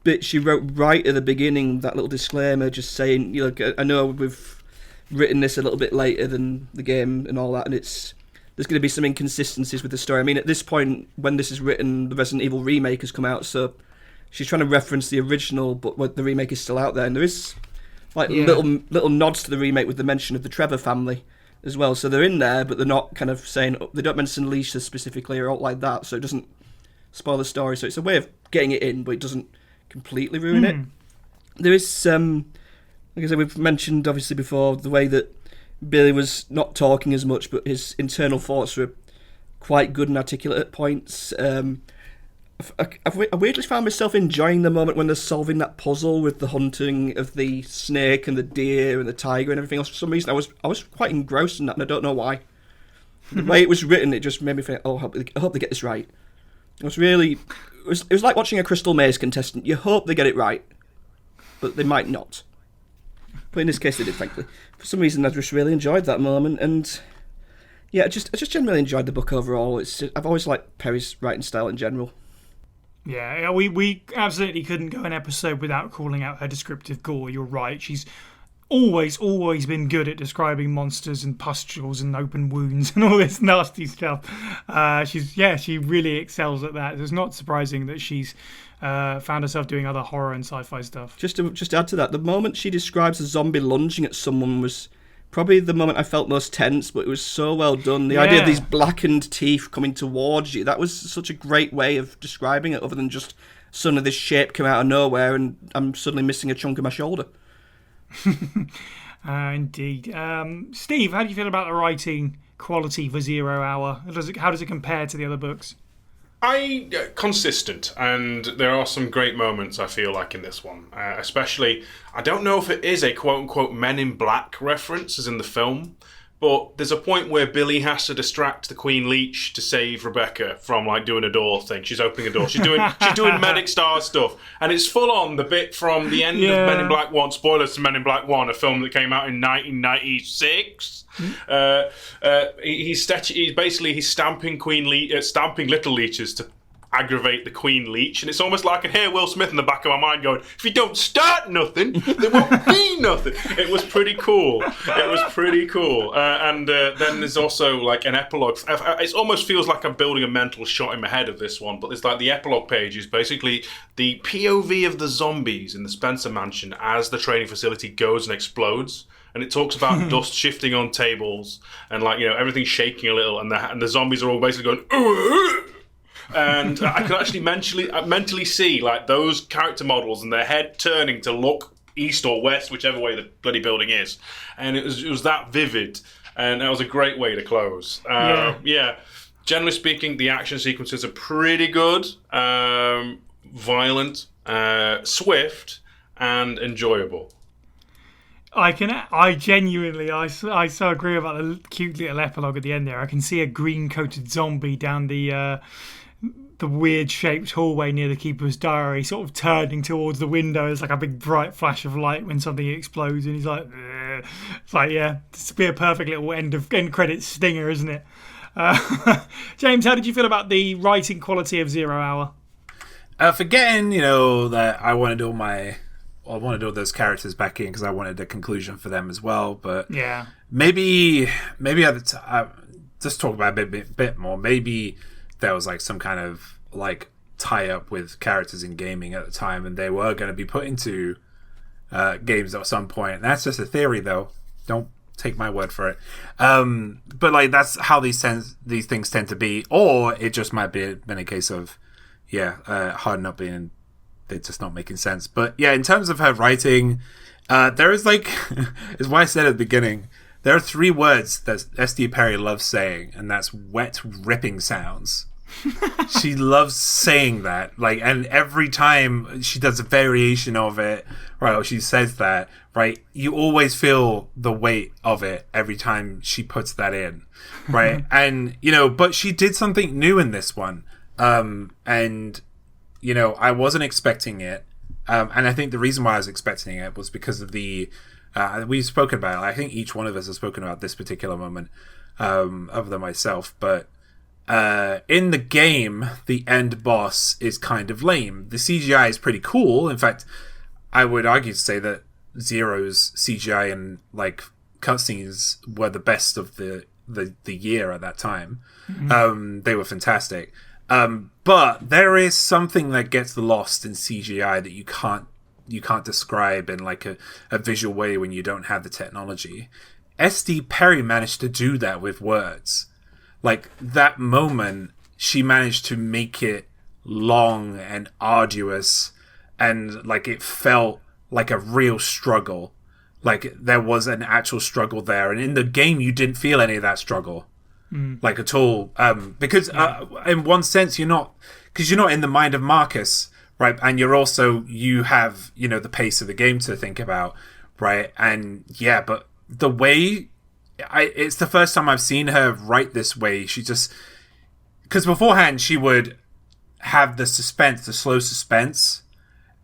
bit she wrote right at the beginning, that little disclaimer just saying, you know, I know we've written this a little bit later than the game and all that, and there's going to be some inconsistencies with the story. I mean, at this point, when this is written, the Resident Evil remake has come out, so she's trying to reference the original, but the remake is still out there, and there is like little nods to the remake with the mention of the Trevor family as well. So they're in there, but they're not kind of saying, they don't mention Lisa specifically or all like that, so it doesn't spoil the story. So it's a way of getting it in, but it doesn't completely ruin it. There is like I said, we've mentioned obviously before the way that Billy was not talking as much, but his internal thoughts were quite good and articulate at points. I weirdly found myself enjoying the moment when they're solving that puzzle with the hunting of the snake and the deer and the tiger and everything else. For some reason, I was quite engrossed in that, and I don't know why. The way it was written, it just made me think, oh, I hope they get this right. It was like watching a Crystal Maze contestant. You hope they get it right, but they might not. But in this case, they did, thankfully. For some reason, I just really enjoyed that moment, and yeah, I just generally enjoyed the book overall. I've always liked Perry's writing style in general. Yeah, we absolutely couldn't go an episode without calling out her descriptive gore. You're right. She's always been good at describing monsters and pustules and open wounds and all this nasty stuff. She really excels at that. It's not surprising that she's found herself doing other horror and sci-fi stuff. Just to add to that, the moment she describes a zombie lunging at someone was probably the moment I felt most tense, but it was so well done. The idea of these blackened teeth coming towards you, that was such a great way of describing it, other than just suddenly this shape came out of nowhere and I'm suddenly missing a chunk of my shoulder. Indeed. Steve, how do you feel about the writing quality for 0 Hour? How does it compare to the other books? Consistent, and there are some great moments I feel like in this one, especially, I don't know if it is a quote-unquote Men in Black reference as in the film, but there's a point where Billy has to distract the Queen Leech to save Rebecca from like doing a door thing. She's opening a door. She's doing Medic Star stuff, and it's full on the bit from the end of Men in Black 1. Spoilers to Men in Black 1, a film that came out in 1996. He's stamping stamping little leeches to aggravate the Queen Leech, and it's almost like I can hear Will Smith in the back of my mind going, if you don't start nothing, there won't be nothing. It was pretty cool. And then there's also like an epilogue. It almost feels like I'm building a mental shot in my head of this one, but it's like the epilogue page is basically the POV of the zombies in the Spencer Mansion as the training facility goes and explodes. and it talks about dust shifting on tables and like everything's shaking a little, and the zombies are all basically going. Ugh! And I could actually mentally see like those character models and their head turning to look east or west, whichever way the bloody building is, and it was that vivid, and that was a great way to close. Yeah. Generally speaking, the action sequences are pretty good, violent, swift, and enjoyable. I genuinely, I so agree about the cute little epilogue at the end there. I can see a green-coated zombie down the weird-shaped hallway near the Keeper's Diary, sort of turning towards the window. It's like a big bright flash of light when something explodes, and he's like, ugh. It's like, yeah, this would be a perfect little end credits stinger, isn't it? James, how did you feel about the writing quality of 0 Hour? Forgetting, that I wanted all those characters back in because I wanted a conclusion for them as well. But yeah, maybe at the time, just talk about it a bit more. Maybe there was like some kind of like tie up with characters in gaming at the time, and they were going to be put into games at some point. And that's just a theory, though. Don't take my word for it. But like that's how these things tend to be, or it just might be been a case of hard not being. They're just not making sense. But yeah, in terms of her writing, there is like, is what I said at the beginning. There are 3 words that S.D. Perry loves saying, and that's wet ripping sounds. She loves saying that, like, and every time she does a variation of it, right, or she says that, right, you always feel the weight of it every time she puts that in, right? And, but she did something new in this one. And I wasn't expecting it. And I think the reason why I was expecting it was because of the, we've spoken about it. I think each one of us has spoken about this particular moment, other than myself. But in the game, the end boss is kind of lame. The CGI is pretty cool. In fact, I would argue to say that Zero's CGI and like cutscenes were the best of the year at that time. Mm-hmm. They were fantastic. But there is something that gets lost in CGI that you can't describe in like a visual way when you don't have the technology. S.D. Perry managed to do that with words. Like that moment, she managed to make it long and arduous, and like it felt like a real struggle. Like there was an actual struggle there, and in the game you didn't feel any of that struggle. Like at all, because in one sense you're not in the mind of Marcus, right? And you have the pace of the game to think about, right? And yeah, but the way it's the first time I've seen her write this way. She just, because beforehand she would have the slow suspense,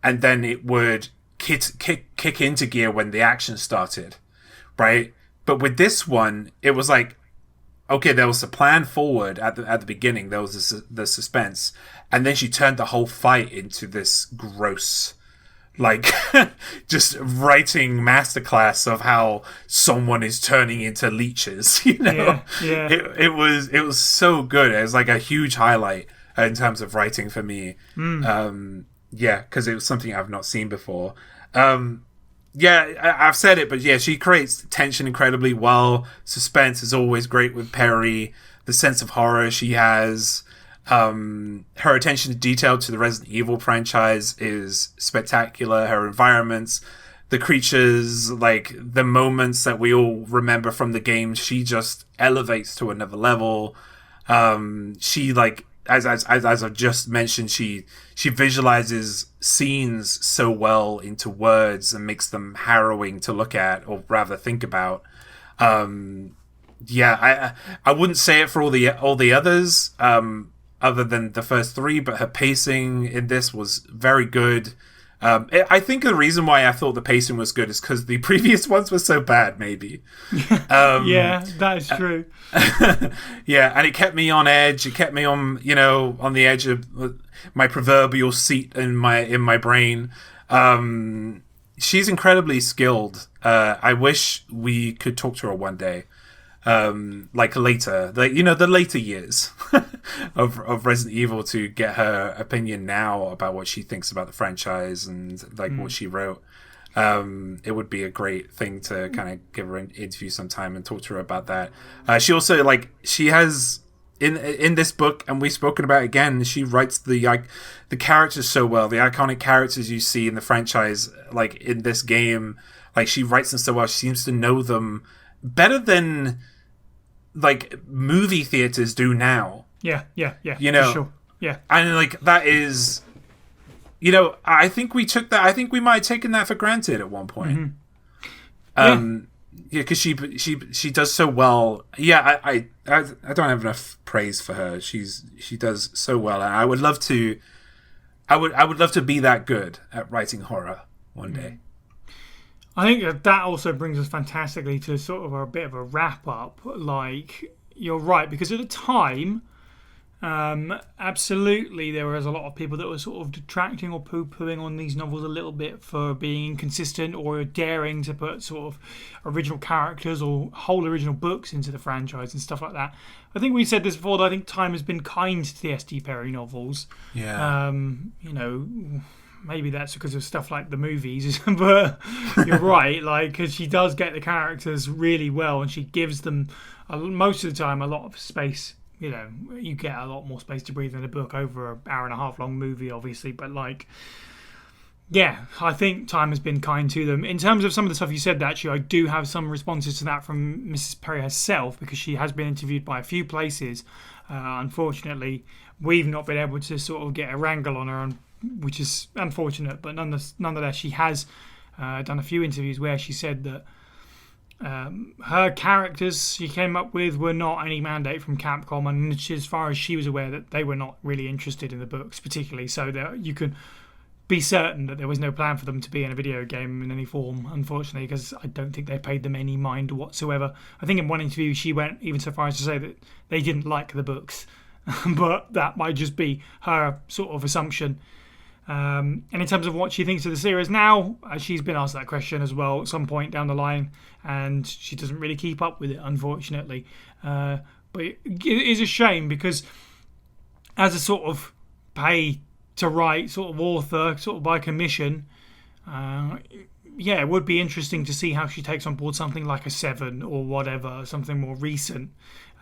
and then it would kick into gear when the action started, right? But with this one, it was like, okay, there was a plan forward at the beginning. There was the suspense, and then she turned the whole fight into this gross, like, just writing masterclass of how someone is turning into leeches. Yeah. It was so good. It was like a huge highlight in terms of writing for me. Because it was something I've not seen before. I've said it, but yeah, she creates tension incredibly well. Suspense is always great with Perry. The sense of horror she has, her attention to detail to the Resident Evil franchise is spectacular. Her environments, the creatures, like the moments that we all remember from the game, she just elevates to another level. She like, as I've just mentioned, she visualizes scenes so well into words and makes them harrowing to look at, or rather think about. I wouldn't say it for all the others, other than the first 3, but her pacing in this was very good. I think the reason why I thought the pacing was good is because the previous ones were so bad, maybe. Yeah, that is true. Yeah, and it kept me on edge. It kept me on the edge of my proverbial seat in my brain. She's incredibly skilled. I wish we could talk to her one day. Like later, the later years of Resident Evil, to get her opinion now about what she thinks about the franchise and like what she wrote. It would be a great thing to kind of give her an interview sometime and talk to her about that. She also she has in this book, and we've spoken about it again. She writes the characters so well. The iconic characters you see in the franchise, like in this game, like she writes them so well. She seems to know them better than like movie theaters do now. Yeah. You know, for sure. Yeah, and like that is. You know, I think we took that. I think we might have taken that for granted at one point. Mm-hmm. Yeah, because she does so well. Yeah, I don't have enough praise for her. She does so well, and I would love to. I would love to be that good at writing horror one day. I think that also brings us fantastically to sort of a bit of a wrap up. Like, you're right, because at the time. Absolutely, there was a lot of people that were sort of detracting or poo-pooing on these novels a little bit for being inconsistent or daring to put sort of original characters or whole original books into the franchise and stuff like that. I think we said this before, that I think time has been kind to the S.D. Perry novels. Yeah. You know, maybe that's because of stuff like the movies, but you're right, like, because she does get the characters really well and she gives them, most of the time, a lot of space. You know, you get a lot more space to breathe in a book over an hour and a half long movie, obviously. But like, yeah, I think time has been kind to them. In terms of some of the stuff you said, actually, I do have some responses to that from Mrs. Perry herself, because she has been interviewed by a few places. Unfortunately, we've not been able to sort of get a wrangle on her, which is unfortunate. But nonetheless, she has done a few interviews where she said that her characters she came up with were not any mandate from Capcom, and as far as she was aware, that they were not really interested in the books particularly, so that you can be certain that there was no plan for them to be in a video game in any form, unfortunately, because I don't think they paid them any mind whatsoever. I think in one interview she went even so far as to say that they didn't like the books, but that might just be her sort of assumption. And in terms of what she thinks of the series now, she's been asked that question as well at some point down the line, and she doesn't really keep up with it, unfortunately. But it is a shame, because as a sort of pay to write sort of author, sort of by commission, yeah, it would be interesting to see how she takes on board something like a 7 or whatever, something more recent,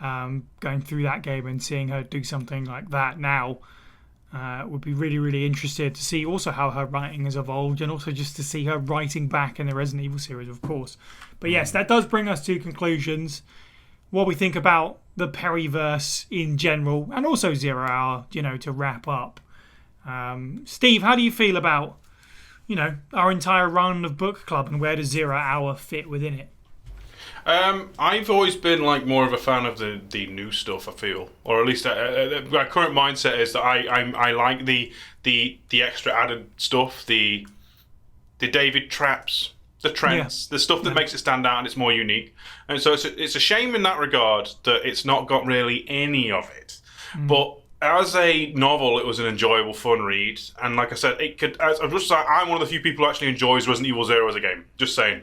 going through that game and seeing her do something like that now. Would be really, really interested to see also how her writing has evolved, and also just to see her writing back in the Resident Evil series, of course. But yes, that does bring us to conclusions. What we think about the Perryverse in general, and also Zero Hour, you know, to wrap up. Steve, how do you feel about, you know, our entire run of book club, and where does 0 Hour fit within it? I've always been like more of a fan of the new stuff, I feel, or at least my current mindset is that I like the extra added stuff, the David traps, the Trents, the stuff that makes it stand out and it's more unique. And so it's a shame in that regard that it's not got really any of it. But as a novel, it was an enjoyable, fun read, and like I said, it could. I'm one of the few people who actually enjoys Resident Evil 0 as a game. Just saying.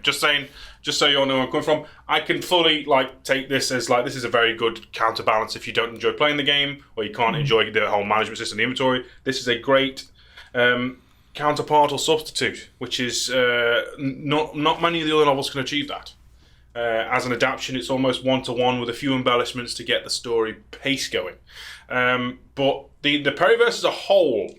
Just so you all know where I'm coming from. I can fully take this as this is a very good counterbalance if you don't enjoy playing the game, or you can't enjoy the whole management system, the inventory. This is a great counterpart or substitute, which is not many of the other novels can achieve that. As an adaptation, it's almost one-to-one with a few embellishments to get the story pace going. But the Perryverse as a whole,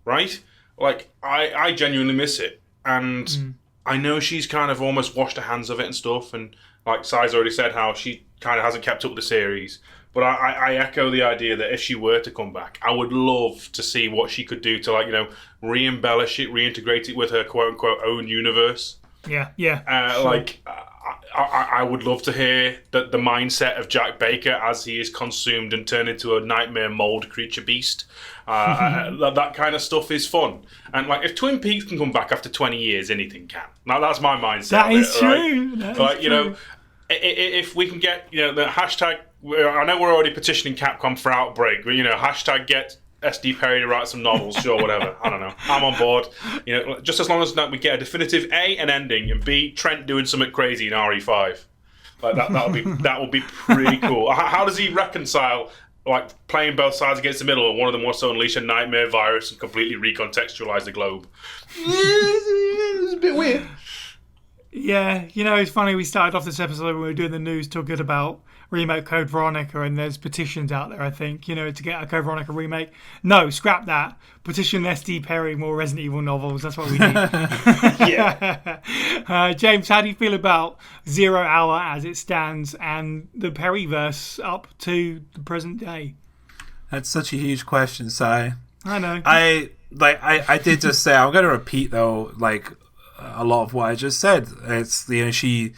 right? Like, I genuinely miss it. And I know she's kind of almost washed her hands of it and stuff. And like Sai's already said, how she kind of hasn't kept up with the series. But I echo the idea that if she were to come back, I would love to see what she could do to, re-embellish it, reintegrate it with her quote-unquote own universe. Yeah. Sure. I would love to hear the mindset of Jack Baker as he is consumed and turned into a nightmare mold creature beast. That kind of stuff is fun. And if Twin Peaks can come back after 20 years, anything can. Now that's my mindset. That is true. Right? That is true. If we can get the hashtag. I know we're already petitioning Capcom for Outbreak, but hashtag get SD Perry to write some novels, sure, whatever. I don't know. I'm on board. Just as long as we get a definitive A, an ending, and B, Trent doing something crazy in RE5. That would be pretty cool. How does he reconcile playing both sides against the middle, and one of them wants to unleash a nightmare virus and completely recontextualize the globe? It's a bit weird. Yeah, you know, it's funny. We started off this episode when we were doing the news talking about remake Code Veronica, and there's petitions out there, I think, you know, to get a Code Veronica remake. No, scrap that. Petition SD Perry more Resident Evil novels. That's what we need. Yeah. James, how do you feel about 0 Hour as it stands and the Perryverse up to the present day? That's such a huge question, Si. I know. I did just say, I'm going to repeat though, like a lot of what I just said. It's, you know, she,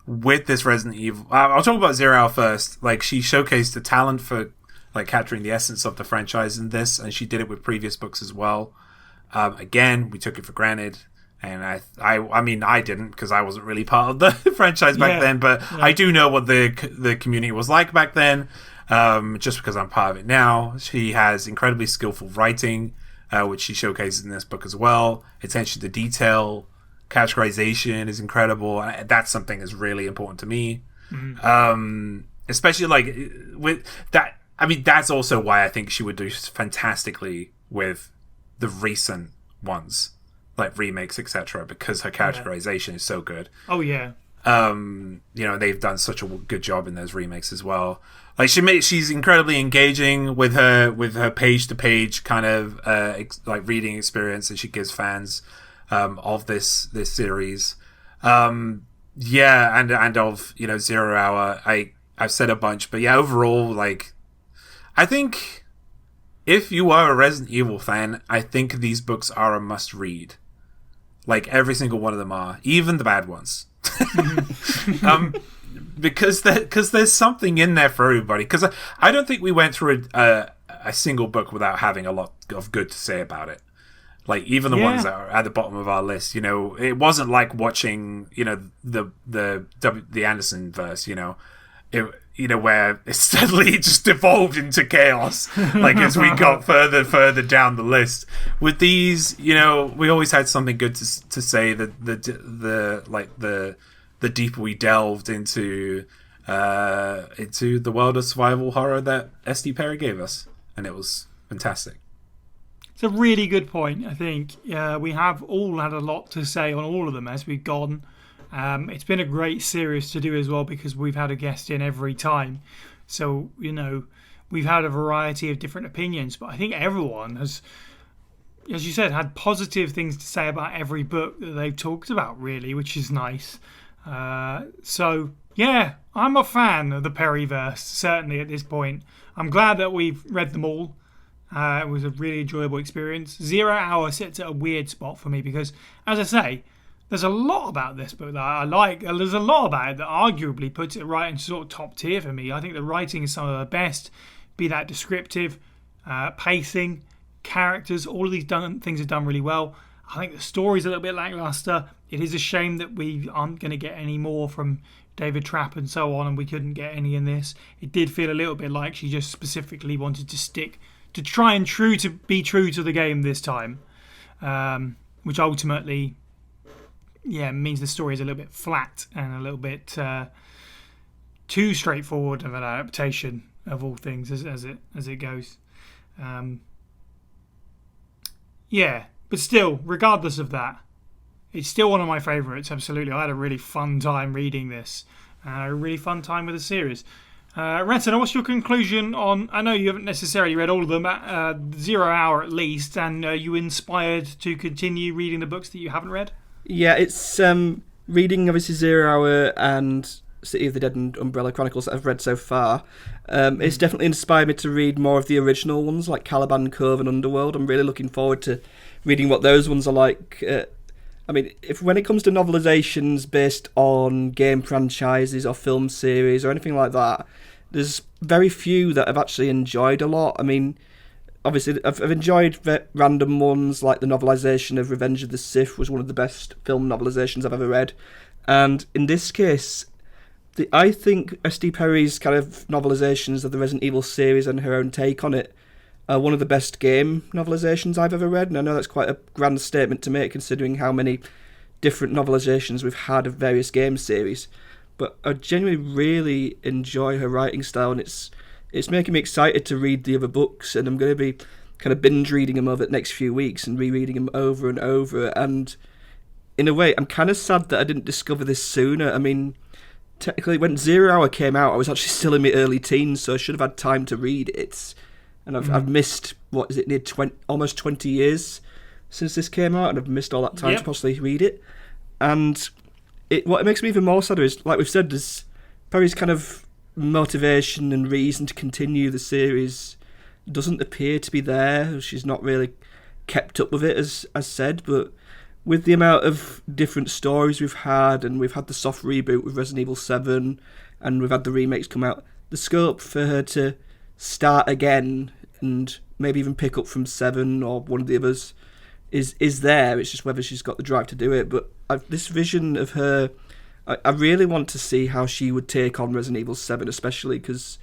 with this Resident Evil, I'll talk about 0 Hour first. Like, she showcased the talent for like capturing the essence of the franchise in this, and she did it with previous books as well. Again, we took it for granted, and I mean, I didn't, because I wasn't really part of the franchise back then, but I do know what the community was like back then, just because I'm part of it now. She has incredibly skillful writing, which she showcases in this book as well. Attention to detail, categorization is incredible. That's something that's really important to me. Especially like with that. I mean, that's also why I think she would do fantastically with the recent ones, like remakes, etc., because her categorization is so good. Oh yeah. You know, they've done such a good job in those remakes as well. Like, she's incredibly engaging with her page to page kind of like reading experience that she gives fans of this series. Yeah, and of, you know, 0 Hour. I've said a bunch, but yeah, overall, like, I think if you are a Resident Evil fan, I think these books are a must read. Like, every single one of them are, even the bad ones. Because there's something in there for everybody. Because I don't think we went through a single book without having a lot of good to say about it. Like, even the ones that are at the bottom of our list, you know, it wasn't like watching, you know, the Anderson verse, you know, where it steadily just evolved into chaos, like, as we got further down the list. With these, you know, we always had something good to say. The deeper we delved into the world of survival horror that S.D. Perry gave us, and it was fantastic. It's a really good point. I think we have all had a lot to say on all of them as we've gone. It's been a great series to do as well, because we've had a guest in every time. So, you know, we've had a variety of different opinions, but I think everyone has, as you said, had positive things to say about every book that they've talked about, really, which is nice. So, yeah, I'm a fan of the Perryverse, certainly at this point. I'm glad that we've read them all. It was a really enjoyable experience. 0 Hour sits at a weird spot for me because, as I say, there's a lot about this book that I like. There's a lot about it that arguably puts it right in sort of top tier for me. I think the writing is some of the best, be that descriptive, pacing, characters, all of these things are done really well. I think the story's a little bit lackluster. It is a shame that we aren't going to get any more from David Trapp and so on, and we couldn't get any in this. It did feel a little bit like she just specifically wanted to try and be true to the game this time, which ultimately, means the story is a little bit flat and a little bit too straightforward of an adaptation of all things as it goes. But still, regardless of that, it's still one of my favourites. Absolutely, I had a really fun time reading this, a really fun time with the series. Retina, what's your conclusion on? I know you haven't necessarily read all of them, at 0 Hour at least, and are you inspired to continue reading the books that you haven't read? Yeah, it's reading obviously 0 Hour and City of the Dead and Umbrella Chronicles that I've read so far. It's definitely inspired me to read more of the original ones like Caliban Cove and Underworld. I'm really looking forward to reading what those ones are like. I mean, when it comes to novelizations based on game franchises or film series or anything like that, there's very few that I've actually enjoyed a lot. I mean, obviously, I've enjoyed random ones, like the novelization of Revenge of the Sith was one of the best film novelizations I've ever read. And in this case, I think S.D. Perry's kind of novelizations of the Resident Evil series and her own take on it are one of the best game novelizations I've ever read. And I know that's quite a grand statement to make, considering how many different novelizations we've had of various game series. But I genuinely really enjoy her writing style, and it's making me excited to read the other books, and I'm going to be kind of binge reading them over the next few weeks and rereading them over and over. And in a way, I'm kind of sad that I didn't discover this sooner. I mean, technically, when 0 Hour came out, I was actually still in my early teens, so I should have had time to read it. And I've missed, what is it, near almost 20 years since this came out, and I've missed all that time to possibly read it. And what makes me even more sad is, like we've said, there's Perry's kind of motivation and reason to continue the series doesn't appear to be there. She's not really kept up with it, as said, but with the amount of different stories we've had, and we've had the soft reboot with Resident Evil 7, and we've had the remakes come out, the scope for her to start again and maybe even pick up from 7 or one of the others is there. It's just whether she's got the drive to do it. But this vision of her, I really want to see how she would take on Resident Evil 7, especially because,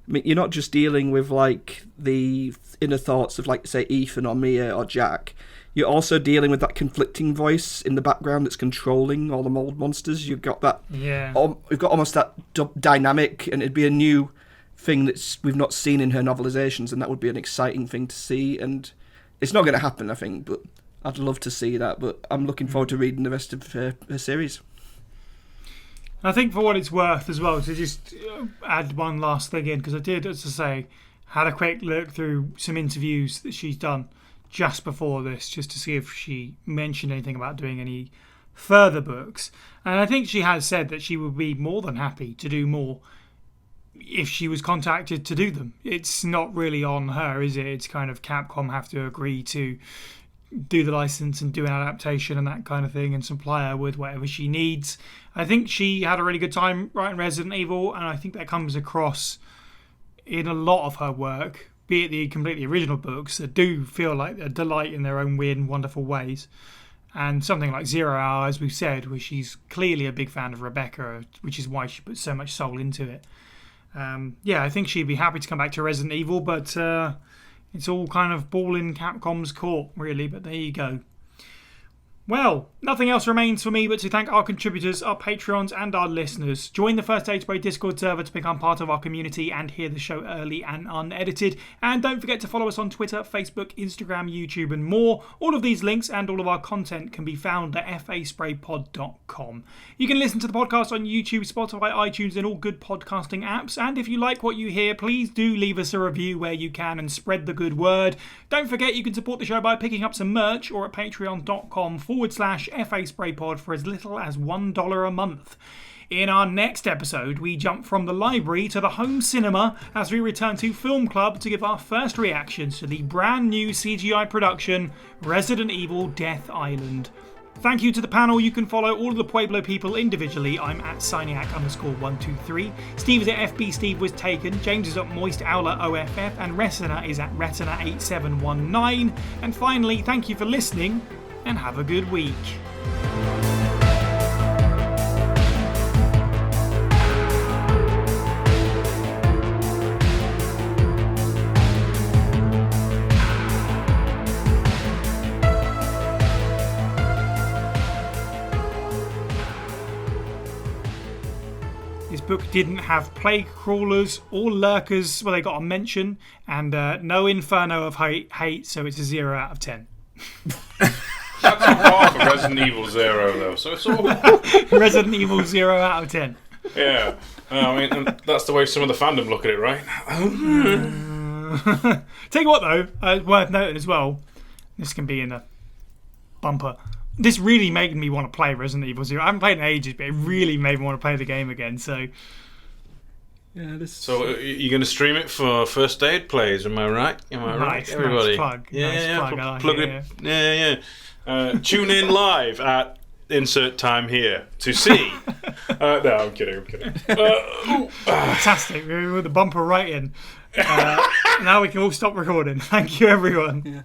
I mean, you're not just dealing with like the inner thoughts of, like, say, Ethan or Mia or Jack. You're also dealing with that conflicting voice in the background that's controlling all the mold monsters. You've got that. Yeah. We've got almost that dynamic, and it'd be a new thing that we've not seen in her novelizations, and that would be an exciting thing to see. And it's not going to happen, I think, but I'd love to see that. But I'm looking forward to reading the rest of her series. I think for what it's worth as well, to just add one last thing in, because I did, as I say, had a quick look through some interviews that she's done just before this, just to see if she mentioned anything about doing any further books. And I think she has said that she would be more than happy to do more if she was contacted to do them. It's not really on her, is it? It's kind of Capcom have to agree to do the license and do an adaptation and that kind of thing, and supply her with whatever she needs. I think she had a really good time writing Resident Evil, and I think that comes across in a lot of her work, be it the completely original books that do feel like a delight in their own weird and wonderful ways, and something like 0 Hour, as we've said, where she's clearly a big fan of Rebecca, which is why she puts so much soul into it. I think she'd be happy to come back to Resident Evil, but it's all kind of ball in Capcom's court, really, but there you go. Well, nothing else remains for me but to thank our contributors, our Patreons, and our listeners. Join the First Aid Spray Discord server to become part of our community and hear the show early and unedited. And don't forget to follow us on Twitter, Facebook, Instagram, YouTube, and more. All of these links and all of our content can be found at faspraypod.com. You can listen to the podcast on YouTube, Spotify, iTunes, and all good podcasting apps. And if you like what you hear, please do leave us a review where you can and spread the good word. Don't forget you can support the show by picking up some merch or at patreon.com/FASprayPod for as little as $1 a month. In our next episode, we jump from the library to the home cinema as we return to Film Club to give our first reactions to the brand new CGI production, Resident Evil Death Island. Thank you to the panel. You can follow all of the Pueblo people individually. I'm at Signiac_123. Steve is at FB Steve Was Taken. James is at Moist Owler OFF. And Retina is at Retina8719. And finally, thank you for listening and have a good week. This book didn't have plague crawlers or lurkers, well, they got a mention, and no inferno of hate, so it's a 0 out of 10. That's a bar for Resident Evil 0, though, so it's all... Resident Evil 0 out of 10. Yeah, I mean, and that's the way some of the fandom look at it, right? Tell you what, though, worth noting as well, this can be in the bumper. This really made me want to play Resident Evil 0. I haven't played in ages, but it really made me want to play the game again, so... Yeah, So you're going to stream it for First Aid Plays, am I right? Nice, everybody? Nice plug. Plug it. Yeah. Tune in live at insert time here to see. No, I'm kidding. Fantastic. We were the bumper right in. Now we can all stop recording. Thank you, everyone. Yeah.